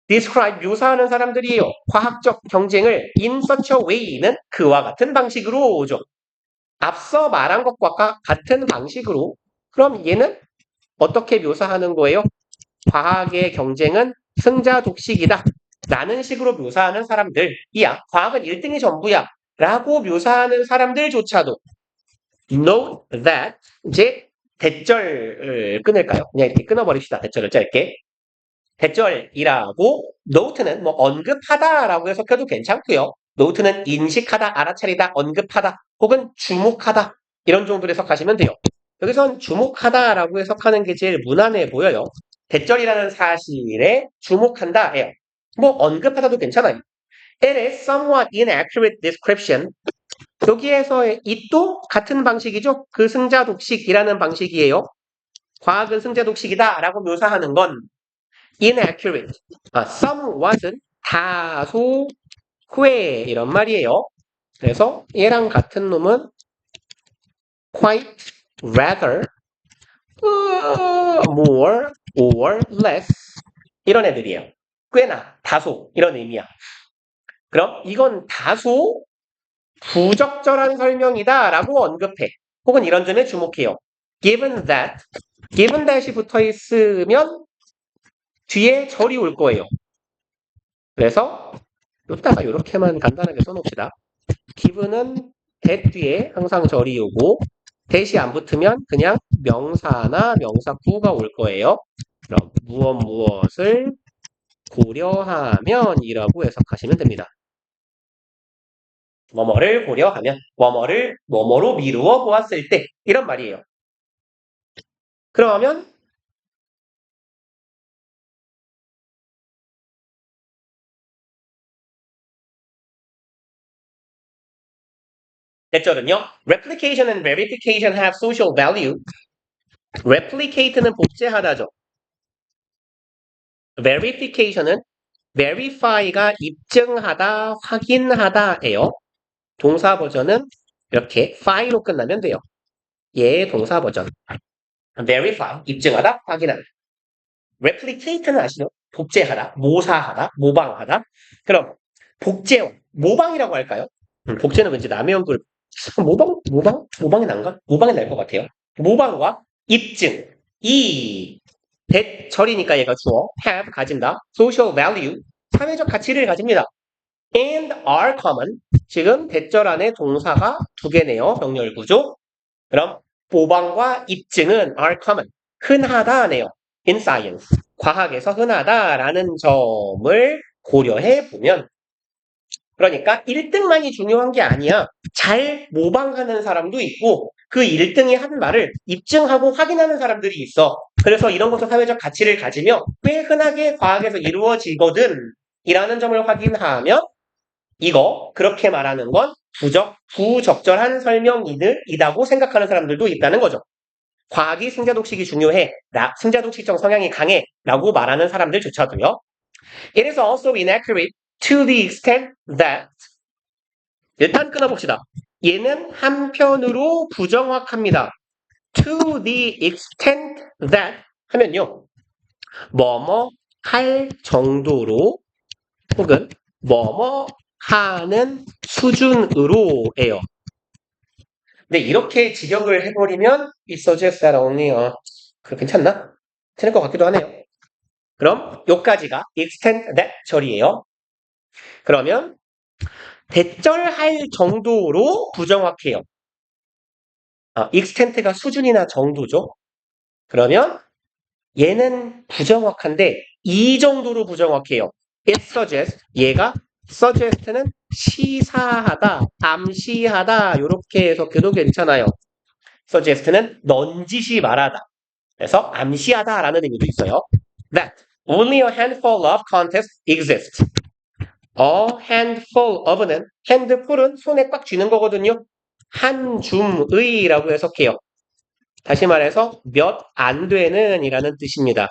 describe 묘사하는 사람들이에요. 과학적 경쟁을 in such a way는 그와 같은 방식으로 오죠. 앞서 말한 것과 같은 방식으로. 그럼 얘는 어떻게 묘사하는 거예요? 과학의 경쟁은 승자 독식이다. 라는 식으로 묘사하는 사람들이야. 과학은 1등이 전부야. 라고 묘사하는 사람들조차도 note that 이제 대절을 끊을까요? 그냥 이렇게 끊어버립시다. 대절을 짧게. 대절이라고 note는 뭐 언급하다라고 해석해도 괜찮고요. note는 인식하다, 알아차리다, 언급하다 혹은 주목하다 이런 정도로 해석하시면 돼요. 여기선 주목하다라고 해석하는 게 제일 무난해 보여요. 대절이라는 사실에 주목한다예요. 뭐 언급하다도 괜찮아요. It is somewhat inaccurate description. 여기에서의 it도 같은 방식이죠. 그 승자 독식이라는 방식이에요. 과학은 승자 독식이다라고 묘사하는 건 inaccurate. somewhat은 다소 후에 이런 말이에요. 그래서 얘랑 같은 놈은 quite, rather, more, or less 이런 애들이에요. 꽤나, 다소 이런 의미야. 그럼 이건 다소 부적절한 설명이다 라고 언급해. 혹은 이런 점에 주목해요. given that이 붙어 있으면 뒤에 절이 올 거예요. 그래서 이따가 이렇게만 간단하게 써놓읍시다. given은 that 뒤에 항상 절이 오고 that이 안 붙으면 그냥 명사나 명사구가 올 거예요. 그럼 무엇을 고려하면이라고 해석하시면 됩니다. 뭐뭐를 고려하면 뭐뭐를 뭐뭐로 미루어 보았을 때 이런 말이에요. 그러면 대절은요. Replication and verification have social value. Replicate는 복제하다죠. Verification은 verify가 입증하다, 확인하다예요. 동사 버전은 이렇게 fi로 끝나면 돼요. 얘의 동사 버전. verify, 입증하다, 확인하다. replicate는 아시죠? 복제하다, 모사하다, 모방하다. 그럼 복제와 모방이라고 할까요? 복제는 왠지 남의 얼굴 모방이 난가? 모방이 날 것 같아요. 모방과 입증. 이 대절이니까 얘가 주어. have 가진다. social value. 사회적 가치를 가집니다. and are common. 지금 대절 안에 동사가 두 개네요. 병렬 구조. 그럼 보방과 입증은 are common. 흔하다네요. in science. 과학에서 흔하다라는 점을 고려해 보면 그러니까 1등만이 중요한 게 아니야. 잘 모방하는 사람도 있고 그 1등이 한 말을 입증하고 확인하는 사람들이 있어. 그래서 이런 것도 사회적 가치를 가지며 꽤 흔하게 과학에서 이루어지거든 이라는 점을 확인하면 이거 그렇게 말하는 건 부적절한 설명이다고 생각하는 사람들도 있다는 거죠. 과학이 승자독식이 중요해. 승자독식적 성향이 강해. 라고 말하는 사람들조차도요. It is also inaccurate to the extent that 일단 끊어봅시다. 얘는 한편으로 부정확합니다. To the extent that 하면요. 뭐뭐 할 정도로 혹은 뭐뭐 하는 수준으로예요. 근데 이렇게 직역을 해버리면 it suggests that only 괜찮나? 괜찮을 것 같기도 하네요. 그럼 요까지가 extent that 절이에요. 그러면 대절할 정도로 부정확해요. extent가 수준이나 정도죠. 그러면 얘는 부정확한데 이 정도로 부정확해요. it suggests 얘가 suggest는 시사하다, 암시하다 이렇게 해석해도 괜찮아요. suggest는 넌지시 말하다. 그래서 암시하다라는 의미도 있어요. That only a handful of contests exist. A handful of는 handful은 손에 꽉 쥐는 거거든요. 한 줌의라고 해석해요. 다시 말해서 몇 안 되는 이라는 뜻입니다.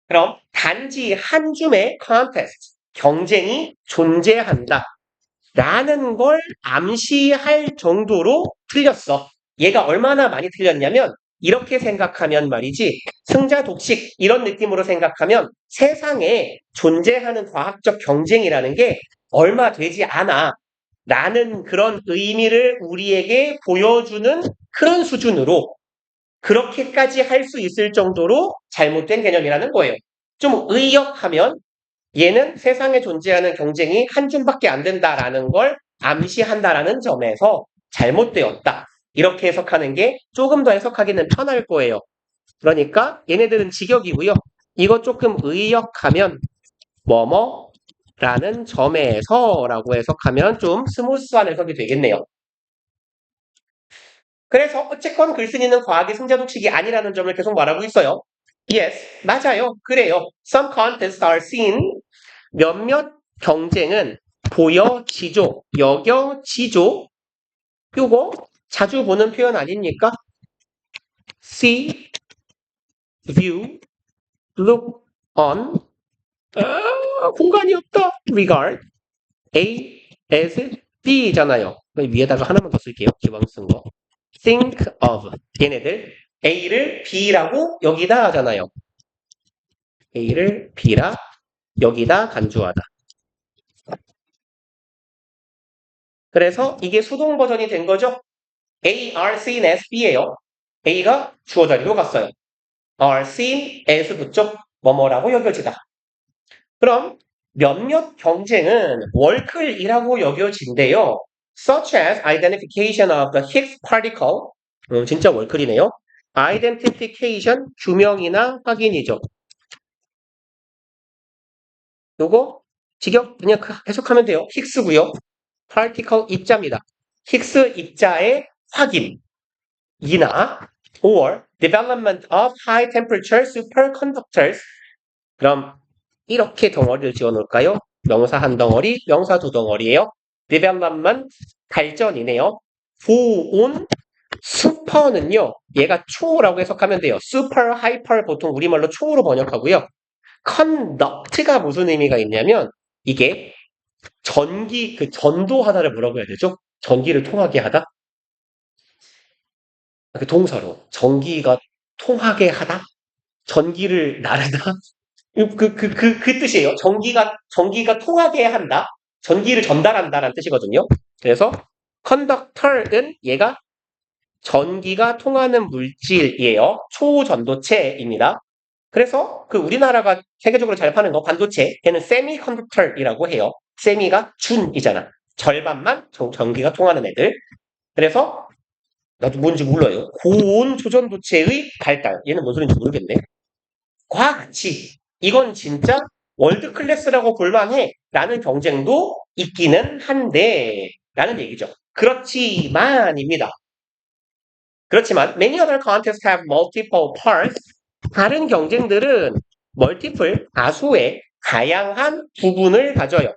그럼 단지 한 줌의 contest, 경쟁이 존재한다. 라는 걸 암시할 정도로 틀렸어. 얘가 얼마나 많이 틀렸냐면 이렇게 생각하면 말이지 승자 독식 이런 느낌으로 생각하면 세상에 존재하는 과학적 경쟁이라는 게 얼마 되지 않아 라는 그런 의미를 우리에게 보여주는 그런 수준으로 그렇게까지 할 수 있을 정도로 잘못된 개념이라는 거예요. 좀 의역하면 얘는 세상에 존재하는 경쟁이 한 줌밖에 안 된다라는 걸 암시한다라는 점에서 잘못되었다. 이렇게 해석하는 게 조금 더 해석하기는 편할 거예요. 그러니까 얘네들은 직역이고요. 이거 조금 의역하면 뭐뭐라는 점에서라고 해석하면 좀 스무스한 해석이 되겠네요. 그래서 어쨌건 글쓴이는 과학의 승자독식이 아니라는 점을 계속 말하고 있어요. Yes, 맞아요. 그래요. Some contests are seen. 몇몇 경쟁은 보여지죠. 여겨지죠. 요거 자주 보는 표현 아닙니까? See, view, look on. 공간이 없다. Regard. A, as, B잖아요. 위에다가 하나만 더 쓸게요. 기왕 쓴 거. Think of. 얘네들 A를 B라고 여기다 하잖아요. A를 B라 여기다 간주하다. 그래서 이게 수동 버전이 된 거죠. A, are seen as B예요. A가 주어 자리로 갔어요. are seen as 붙죠. 뭐뭐라고 여겨지다. 그럼 몇몇 경쟁은 월클이라고 여겨진대요. Such as identification of the Higgs particle. 진짜 월클이네요. identification, 규명이나 확인이죠. 요거 직역 그냥 해석하면 돼요. 힉스고요. particle 입자입니다. 힉스 입자의 확인이나 or development of high temperature superconductors. 그럼 이렇게 덩어리를 지어 놓을까요? 명사 한 덩어리, 명사 두 덩어리예요. development 발전이네요. 보온 슈퍼는요. 얘가 초라고 해석하면 돼요. super, hyper 보통 우리말로 초로 번역하고요. conduct가 무슨 의미가 있냐면 이게 전도하다를 뭐라고 해야 되죠? 전기를 통하게 하다? 그 동사로 전기가 통하게 하다? 전기를 나르다? 그 뜻이에요. 전기가 통하게 한다? 전기를 전달한다라는 뜻이거든요. 그래서 conductor는 얘가 전기가 통하는 물질이에요. 초전도체입니다. 그래서 그 우리나라가 세계적으로 잘 파는 거 반도체, 걔는 세미컨덕터라고 해요. 세미가 준이잖아. 절반만 전기가 통하는 애들. 그래서 나도 뭔지 몰라요. 고온 초전도체의 발달. 얘는 뭔 소리인지 모르겠네. 과학치. 이건 진짜 월드 클래스라고 볼만해. 라는 경쟁도 있기는 한데, 라는 얘기죠. 그렇지만입니다. 그렇지만, many other contests have multiple parts. 다른 경쟁들은 multiple, 다수의 다양한 부분을 가져요.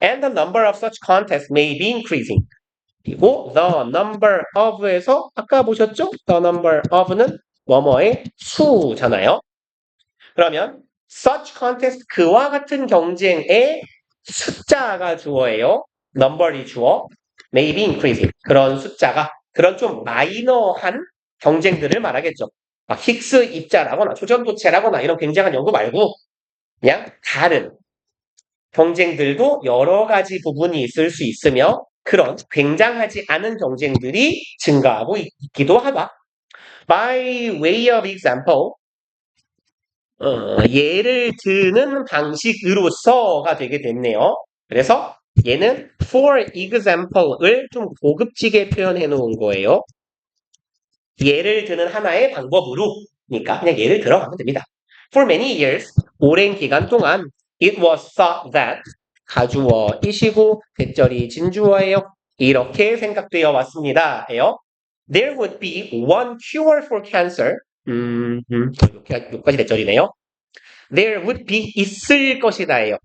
And the number of such contests may be increasing. 그리고 the number of에서 아까 보셨죠? the number of는 뭐뭐의 수잖아요. 그러면 such contest 그와 같은 경쟁의 숫자가 주어예요. number이 주어. may be increasing. 그런 숫자가 그런 좀 마이너한 경쟁들을 말하겠죠. 막 힉스 입자라거나 초전도체라거나 이런 굉장한 연구 말고 그냥 다른 경쟁들도 여러 가지 부분이 있을 수 있으며 그런 굉장하지 않은 경쟁들이 증가하고 있기도 하다. By way of example, 예를 드는 방식으로서가 되게 됐네요. 그래서 얘는 for example을 좀 고급지게 표현해 놓은 거예요. 예를 드는 하나의 방법으로, 그러니까 그냥 예를 들어가면 됩니다. For many years, 오랜 기간 동안 it was thought that 가주어이시고 대절이 진주어예요. 이렇게 생각되어 왔습니다. 예요. There would be one cure for cancer. 여기까지 대절이네요. There would be 있을 것이다예요.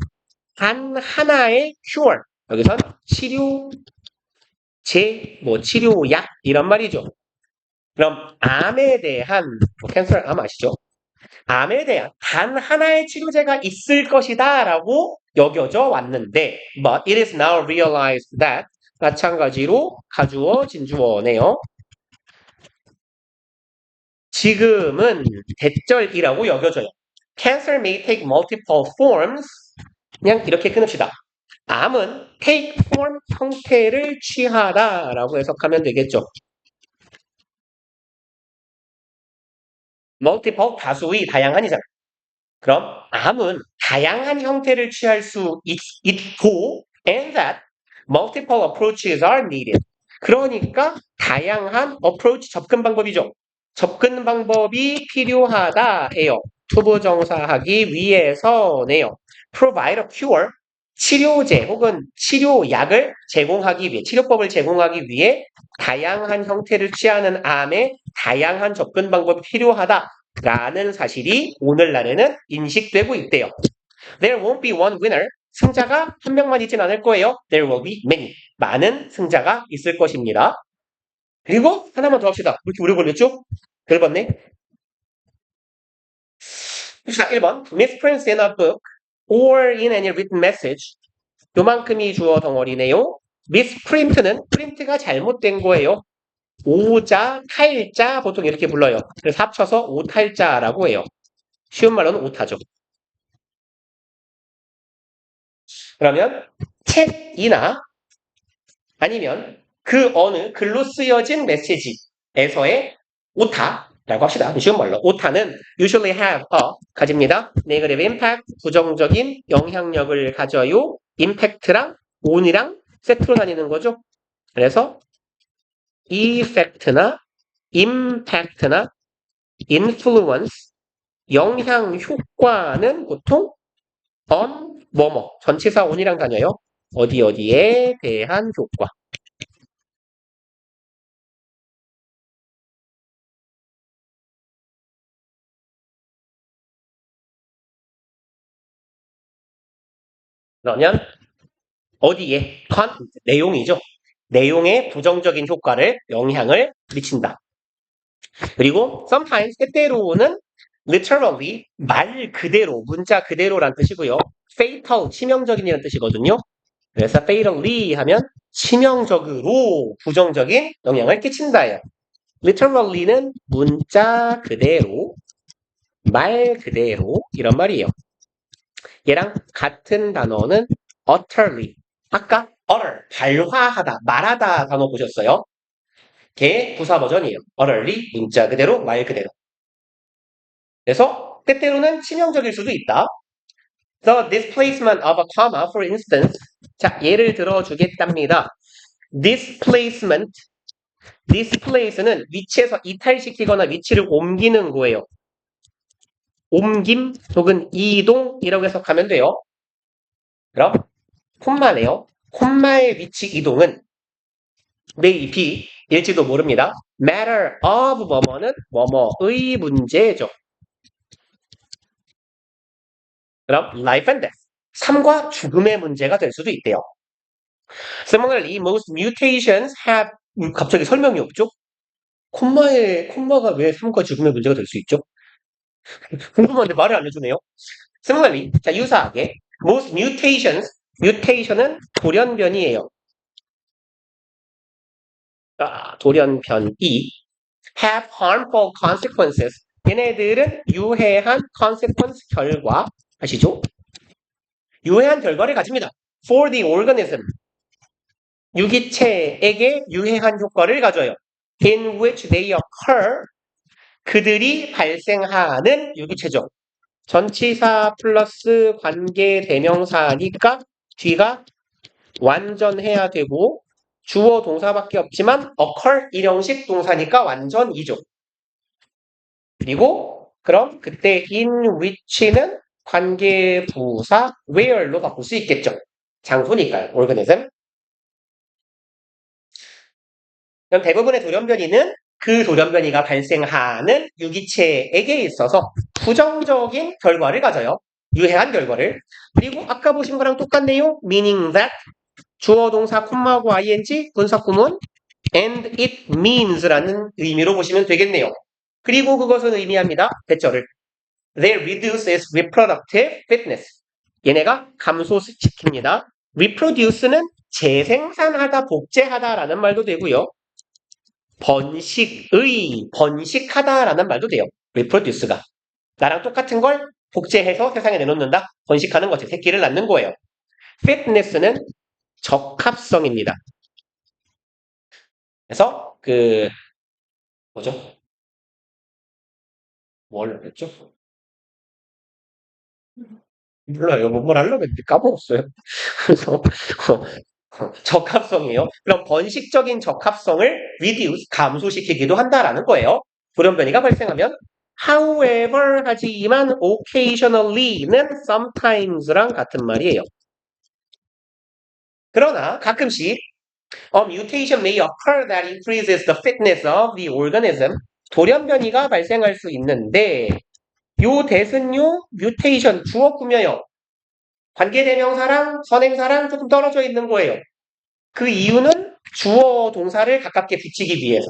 단 하나의 cure. 여기선 치료, 치료약 이런 말이죠. 그럼 암에 대한 캔서 암 아시죠? 암에 대한 단 하나의 치료제가 있을 것이다라고 여겨져 왔는데 but it is now realized that 마찬가지로 가주어 진주어네요. 지금은 대절이라고 여겨져요. Cancer may take multiple forms. 그냥 이렇게 끊읍시다. 암은 take form 형태를 취하다라고 해석하면 되겠죠. multiple 다수의 다양한이잖아. 그럼 암은 다양한 형태를 취할 수 있고 and that multiple approaches are needed. 그러니까 다양한 approach 접근 방법이죠. 접근 방법이 필요하다예요. 투부정사하기 위해서네요. provide a cure 치료제 혹은 치료약을 제공하기 위해 치료법을 제공하기 위해 다양한 형태를 취하는 암에 다양한 접근 방법이 필요하다라는 사실이 오늘날에는 인식되고 있대요. There won't be one winner. 승자가 한 명만 있진 않을 거예요. There will be many. 많은 승자가 있을 것입니다. 그리고 하나만 더 합시다. 왜 이렇게 오래 걸렸죠? 별 봤네. 자, 1번. Misprint in a book or in any written message. 요만큼이 주어 덩어리네요. misprint는 프린트가 잘못된 거예요. 오자, 탈자 보통 이렇게 불러요. 그래서 합쳐서 오탈자라고 해요. 쉬운 말로는 오타죠. 그러면 책이나 아니면 그 어느 글로 쓰여진 메시지에서의 오타라고 합시다. 쉬운 말로. 오타는 usually have a 가집니다. negative impact 부정적인 영향력을 가져요. impact랑 on이랑 세트로 다니는 거죠. 그래서 effect나 impact나 influence 영향 효과는 보통 on 뭐뭐 전치사 on이랑 다녀요. 어디에 대한 효과. 그러면 어디에 내용이죠. 내용에 부정적인 효과를 영향을 미친다. 그리고 sometimes 때때로는 literally 말 그대로 문자 그대로란 뜻이고요. fatal 치명적인이라는 뜻이거든요. 그래서 fatally 하면 치명적으로 부정적인 영향을 끼친다예요. literally는 문자 그대로 말 그대로 이런 말이에요. 얘랑 같은 단어는 utterly 아까 utter 발화하다 말하다 단어 보셨어요? 걔 부사 버전이에요. orally, 문자 그대로, 말 그대로. 그래서 때때로는 치명적일 수도 있다. The displacement of a comma, for instance. 자, 예를 들어 주겠답니다. displacement는 위치에서 이탈시키거나 위치를 옮기는 거예요. 옮김 혹은 이동이라고 해석하면 돼요. 그럼 콤마네요. 콤마의 위치 이동은 may be 일지도 모릅니다. matter of 뭐뭐는 뭐뭐의 문제죠. 그럼 life and death. 삶과 죽음의 문제가 될 수도 있대요. Similarly, most mutations have 갑자기 설명이 없죠? 콤마가 왜 삶과 죽음의 문제가 될 수 있죠? 궁금한데 말을 안 해주네요. Similarly, 자 유사하게 most mutation은 돌연변이에요. 돌연변이 have harmful consequences. 얘네들은 유해한 consequence 결과 아시죠? 유해한 결과를 가집니다. For the organism. 유기체에게 유해한 효과를 가져요. In which they occur. 그들이 발생하는 유기체죠. 전치사 플러스 관계 대명사니까 뒤가 완전해야 되고 주어 동사밖에 없지만 occur 일형식 동사니까 완전이죠. 그리고 그럼 그때 in which는 관계 부사 where로 바꿀 수 있겠죠. 장소니까요. organism. 그럼 대부분의 돌연변이는 그 돌연변이가 발생하는 유기체에게 있어서 부정적인 결과를 가져요. 유해한 결과를. 그리고 아까 보신 거랑 똑같네요. meaning that 주어 동사 콤마하고 ing 분사구문 and it means라는 의미로 보시면 되겠네요. 그리고 그것은 의미합니다. 대절을. They reduce its reproductive fitness. 얘네가 감소시킵니다. reproduce는 재생산하다, 복제하다라는 말도 되고요. 번식하다라는 말도 돼요. reproduce가. 나랑 똑같은 걸 복제해서 세상에 내놓는다. 번식하는 거지. 새끼를 낳는 거예요. fitness는 적합성입니다. 그래서 뭐죠? 뭘 했죠? 몰라요. 뭘 하려고 했는데 까먹었어요. 그래서 적합성이에요. 그럼 번식적인 적합성을 reduce, 감소시키기도 한다라는 거예요. 돌연변이가 발생하면 however 하지만 occasionally는 sometimes랑 같은 말이에요. 그러나 가끔씩 a mutation may occur that increases the fitness of the organism. 돌연변이가 발생할 수 있는데 요 대은요 mutation 주어 꾸며요. 관계대명사랑 선행사랑 조금 떨어져 있는 거예요. 그 이유는 주어 동사를 가깝게 붙이기 위해서.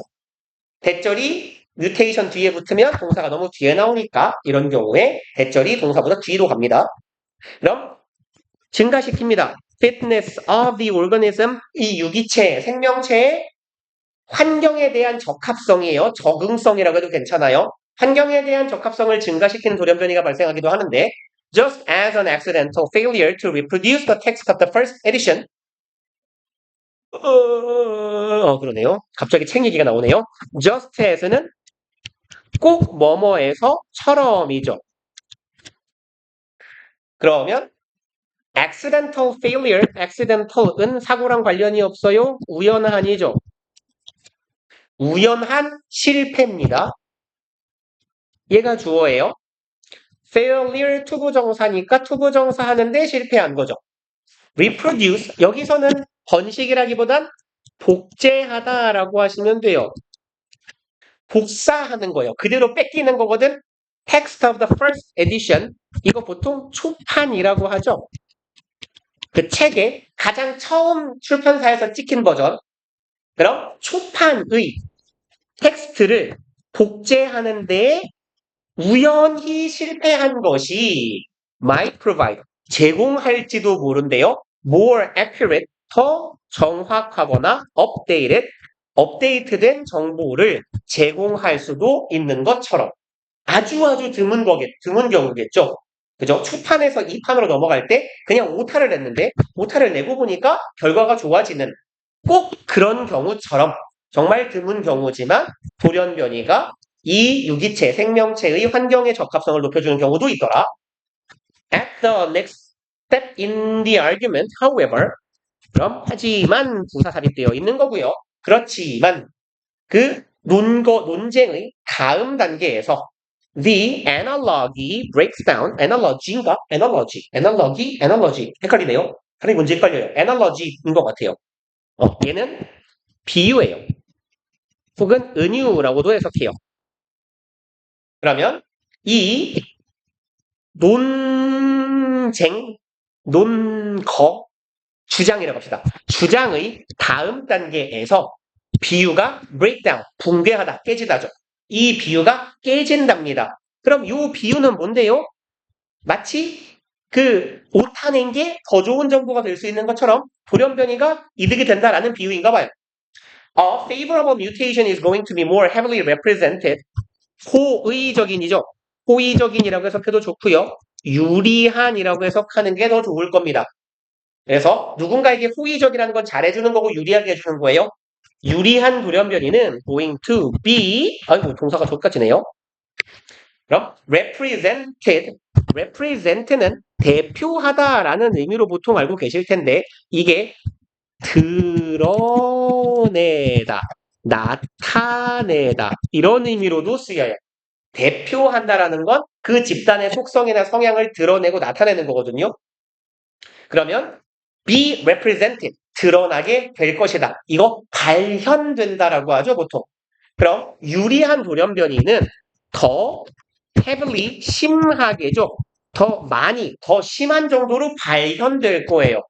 대절이 뮤테이션 뒤에 붙으면 동사가 너무 뒤에 나오니까 이런 경우에 대절이 동사보다 뒤로 갑니다. 그럼 증가시킵니다. Fitness of the organism, 이 유기체, 생명체의 환경에 대한 적합성이에요. 적응성이라고 해도 괜찮아요. 환경에 대한 적합성을 증가시키는 돌연변이가 발생하기도 하는데 just as an accidental failure to reproduce the text of the first edition. 그러네요. 갑자기 책 얘기가 나오네요. just as는 꼭 뭐뭐에서처럼이죠. 그러면 accidental failure, accidental은 사고랑 관련이 없어요. 우연한이죠. 우연한 실패입니다. 얘가 주어예요. failure 투부정사니까 투부정사 하는데 실패한 거죠. reproduce 여기서는 번식이라기보단 복제하다라고 하시면 돼요. 복사하는 거예요. 그대로 뺏기는 거거든. text of the first edition 이거 보통 초판이라고 하죠. 그 책의 가장 처음 출판사에서 찍힌 버전. 그럼 초판의 텍스트를 복제하는 데 우연히 실패한 것이 might provide 제공할지도 모른대요. more accurate 더 정확하거나 updated 업데이트된 정보를 제공할 수도 있는 것처럼 아주 드문 경우겠죠. 그죠? 초판에서 2판으로 넘어갈 때 그냥 오타를 냈는데 오타를 내고 보니까 결과가 좋아지는 꼭 그런 경우처럼 정말 드문 경우지만 돌연변이가 이 유기체, 생명체의 환경의 적합성을 높여주는 경우도 있더라. At the next step in the argument, however, 그럼 하지만 부사 삽입되어 있는 거고요. 그렇지만 그 논쟁의 다음 단계에서 the analogy breaks down. analogy인가? analogy 헷갈리네요. 하나이 문제 헷갈려요. analogy인 것 같아요. 얘는 비유예요. 혹은 은유라고도 해석해요. 그러면 이 주장이라고 합시다. 주장의 다음 단계에서 비유가 breakdown, 붕괴하다, 깨지다죠. 이 비유가 깨진답니다. 그럼 이 비유는 뭔데요? 마치 그 오타낸 게 더 좋은 정보가 될 수 있는 것처럼 돌연변이가 이득이 된다라는 비유인가 봐요. A favorable mutation is going to be more heavily represented. 호의적인이죠. 호의적인이라고 해석해도 좋고요. 유리한이라고 해석하는 게 더 좋을 겁니다. 그래서 누군가에게 호의적이라는 건 잘해주는 거고 유리하게 해주는 거예요. 유리한 돌연변이는 going to be, 아이고 동사가 족같지네요. 그럼 represent는 대표하다라는 의미로 보통 알고 계실 텐데 이게 드러내다, 나타내다 이런 의미로도 쓰여요. 대표한다라는 건 그 집단의 속성이나 성향을 드러내고 나타내는 거거든요. 그러면 be represented, 드러나게 될 것이다. 이거 발현된다라고 하죠, 보통. 그럼 유리한 돌연변이는 더 heavily, 심하게죠. 더 많이, 더 심한 정도로 발현될 거예요.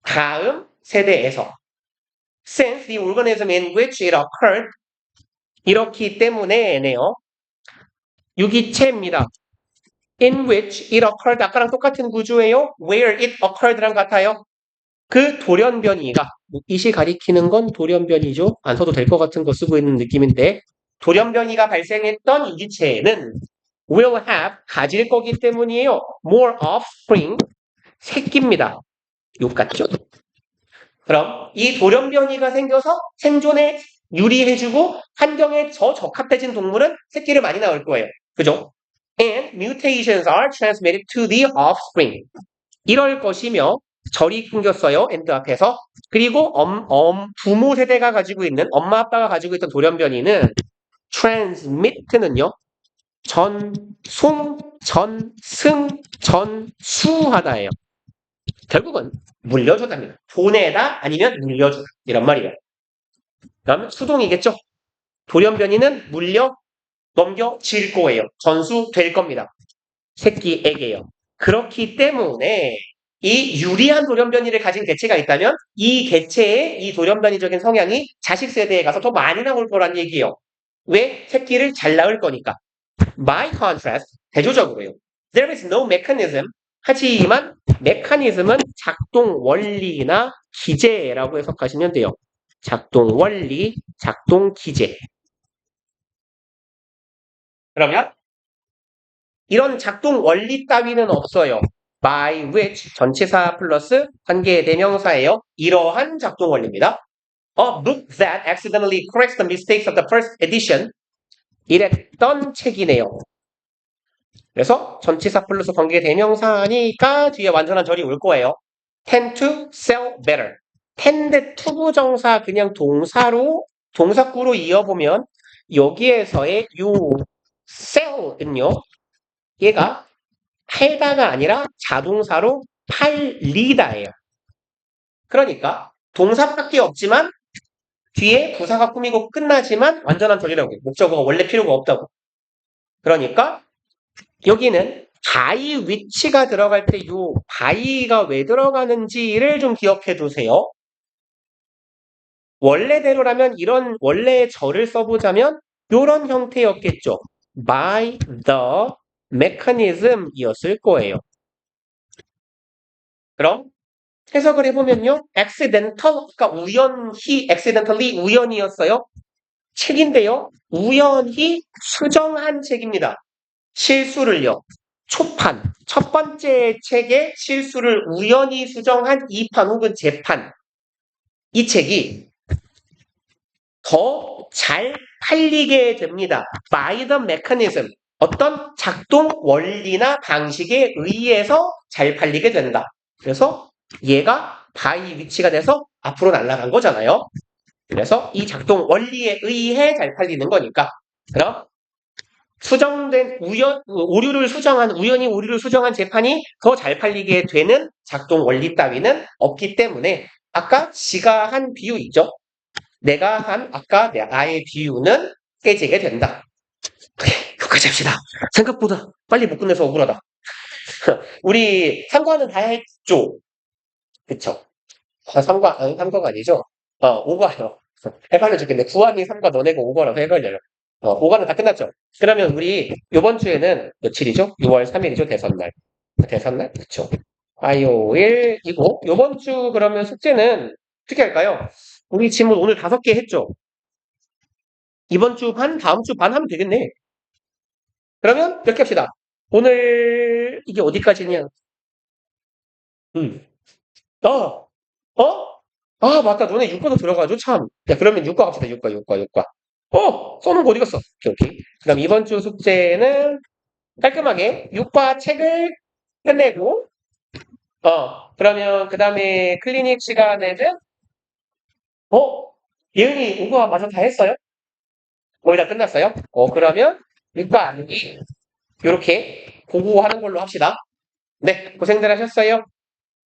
다음 세대에서. Since the organism in which it occurred, 이렇기 때문에네요. 유기체입니다. In which it occurred, 아까랑 똑같은 구조예요. Where it occurred랑 같아요. 그 돌연변이가, 이시 가리키는 건 돌연변이죠. 안 써도 될 것 같은 거 쓰고 있는 느낌인데 돌연변이가 발생했던 유기체는 will have, 가질 거기 때문이에요. More offspring, 새끼입니다. 욕 같죠? 그럼 이 돌연변이가 생겨서 생존에 유리해주고 환경에 더 적합해진 동물은 새끼를 많이 낳을 거예요. 그죠? And mutations are transmitted to the offspring. 이럴 것이며 절이 끊겼어요. and 앞에서. 그리고 부모 세대가 가지고 있는 엄마 아빠가 가지고 있던 돌연변이는 transmit는요. 전수하다예요. 결국은 물려주답니다. 보내다 아니면 물려주다 이런 말이에요. 그러면 수동이겠죠. 돌연변이는 넘겨질 거예요. 전수될 겁니다. 새끼에게요. 그렇기 때문에 이 유리한 돌연변이를 가진 개체가 있다면 이 개체의 이 돌연변이적인 성향이 자식 세대에 가서 더 많이 나올 거란 얘기예요. 왜? 새끼를 잘 낳을 거니까. By contrast, 대조적으로요. There is no mechanism. 하지만 메커니즘은 작동 원리나 기제라고 해석하시면 돼요. 작동 원리, 작동 기제. 그러면 이런 작동 원리 따위는 없어요. By which 전치사 플러스 관계 대명사예요. 이러한 작동 원리입니다. A book that accidentally corrects the mistakes of the first edition. 이랬던 책이네요. 그래서 전치사 플러스 관계 대명사니까 뒤에 완전한 절이 올 거예요. tend to sell better. tend 투부정사 그냥 동사구로 이어보면 여기에서의 요 sell은요. 얘가 팔다가 아니라 자동사로 팔리다예요. 그러니까 동사밖에 없지만 뒤에 부사가 꾸미고 끝나지만 완전한 절이라고 해요. 목적어가 원래 필요가 없다고. 그러니까 여기는 by which가 들어갈 때 요 by가 왜 들어가는지를 좀 기억해 두세요. 원래대로라면 이런 원래의 절을 써보자면 이런 형태였겠죠. by the mechanism 이었을 거예요. 그럼 해석을 해보면요. accidentally 우연이었어요. 책인데요. 우연히 수정한 책입니다. 실수를요. 초판, 첫 번째 책의 실수를 우연히 수정한 2판 혹은 재판. 이 책이 더 잘 팔리게 됩니다. by the mechanism. 어떤 작동 원리나 방식에 의해서 잘 팔리게 된다. 그래서 얘가 by 위치가 돼서 앞으로 날아간 거잖아요. 그래서 이 작동 원리에 의해 잘 팔리는 거니까. 그럼 수정된 우연히 오류를 수정한 재판이 더 잘 팔리게 되는 작동 원리 따위는 없기 때문에 아까 지가 한 비유 있죠? 내가 한 아까 나의 비유는 깨지게 된다. 그래, 여기까지 합시다. 생각보다 빨리 못 끝내서 억울하다. 우리 삼과는 다 했죠? 그쵸? 삼과가 아니죠? 오과요. 헷갈려 죽겠네. 구함이 삼과 너네가 오과라서 헷갈려요. 오과는 다 끝났죠? 그러면 우리 이번 주에는 며칠이죠? 6월 3일이죠? 대선날. 대선날? 그쵸? 화요일이고, 이번 주 그러면 숙제는 어떻게 할까요? 우리 지금 오늘 5개 했죠? 이번 주 반, 다음 주 반 하면 되겠네. 그러면 몇 개 합시다. 오늘 이게 어디까지냐? 음. 어, 어? 아, 맞다. 너네 육과도 들어가죠? 참. 야, 그러면 육과 갑시다. 육과. 써놓은 거 어디 갔어? 오케이, 오케이. 그럼 이번 주 숙제는 깔끔하게 육과 책을 끝내고, 그러면 그 다음에 클리닉 시간에는, 어? 예은이 이거 마저 다 했어요? 거의 다 끝났어요? 그러면 육과 암기, 요렇게 보고하는 걸로 합시다. 네, 고생들 하셨어요.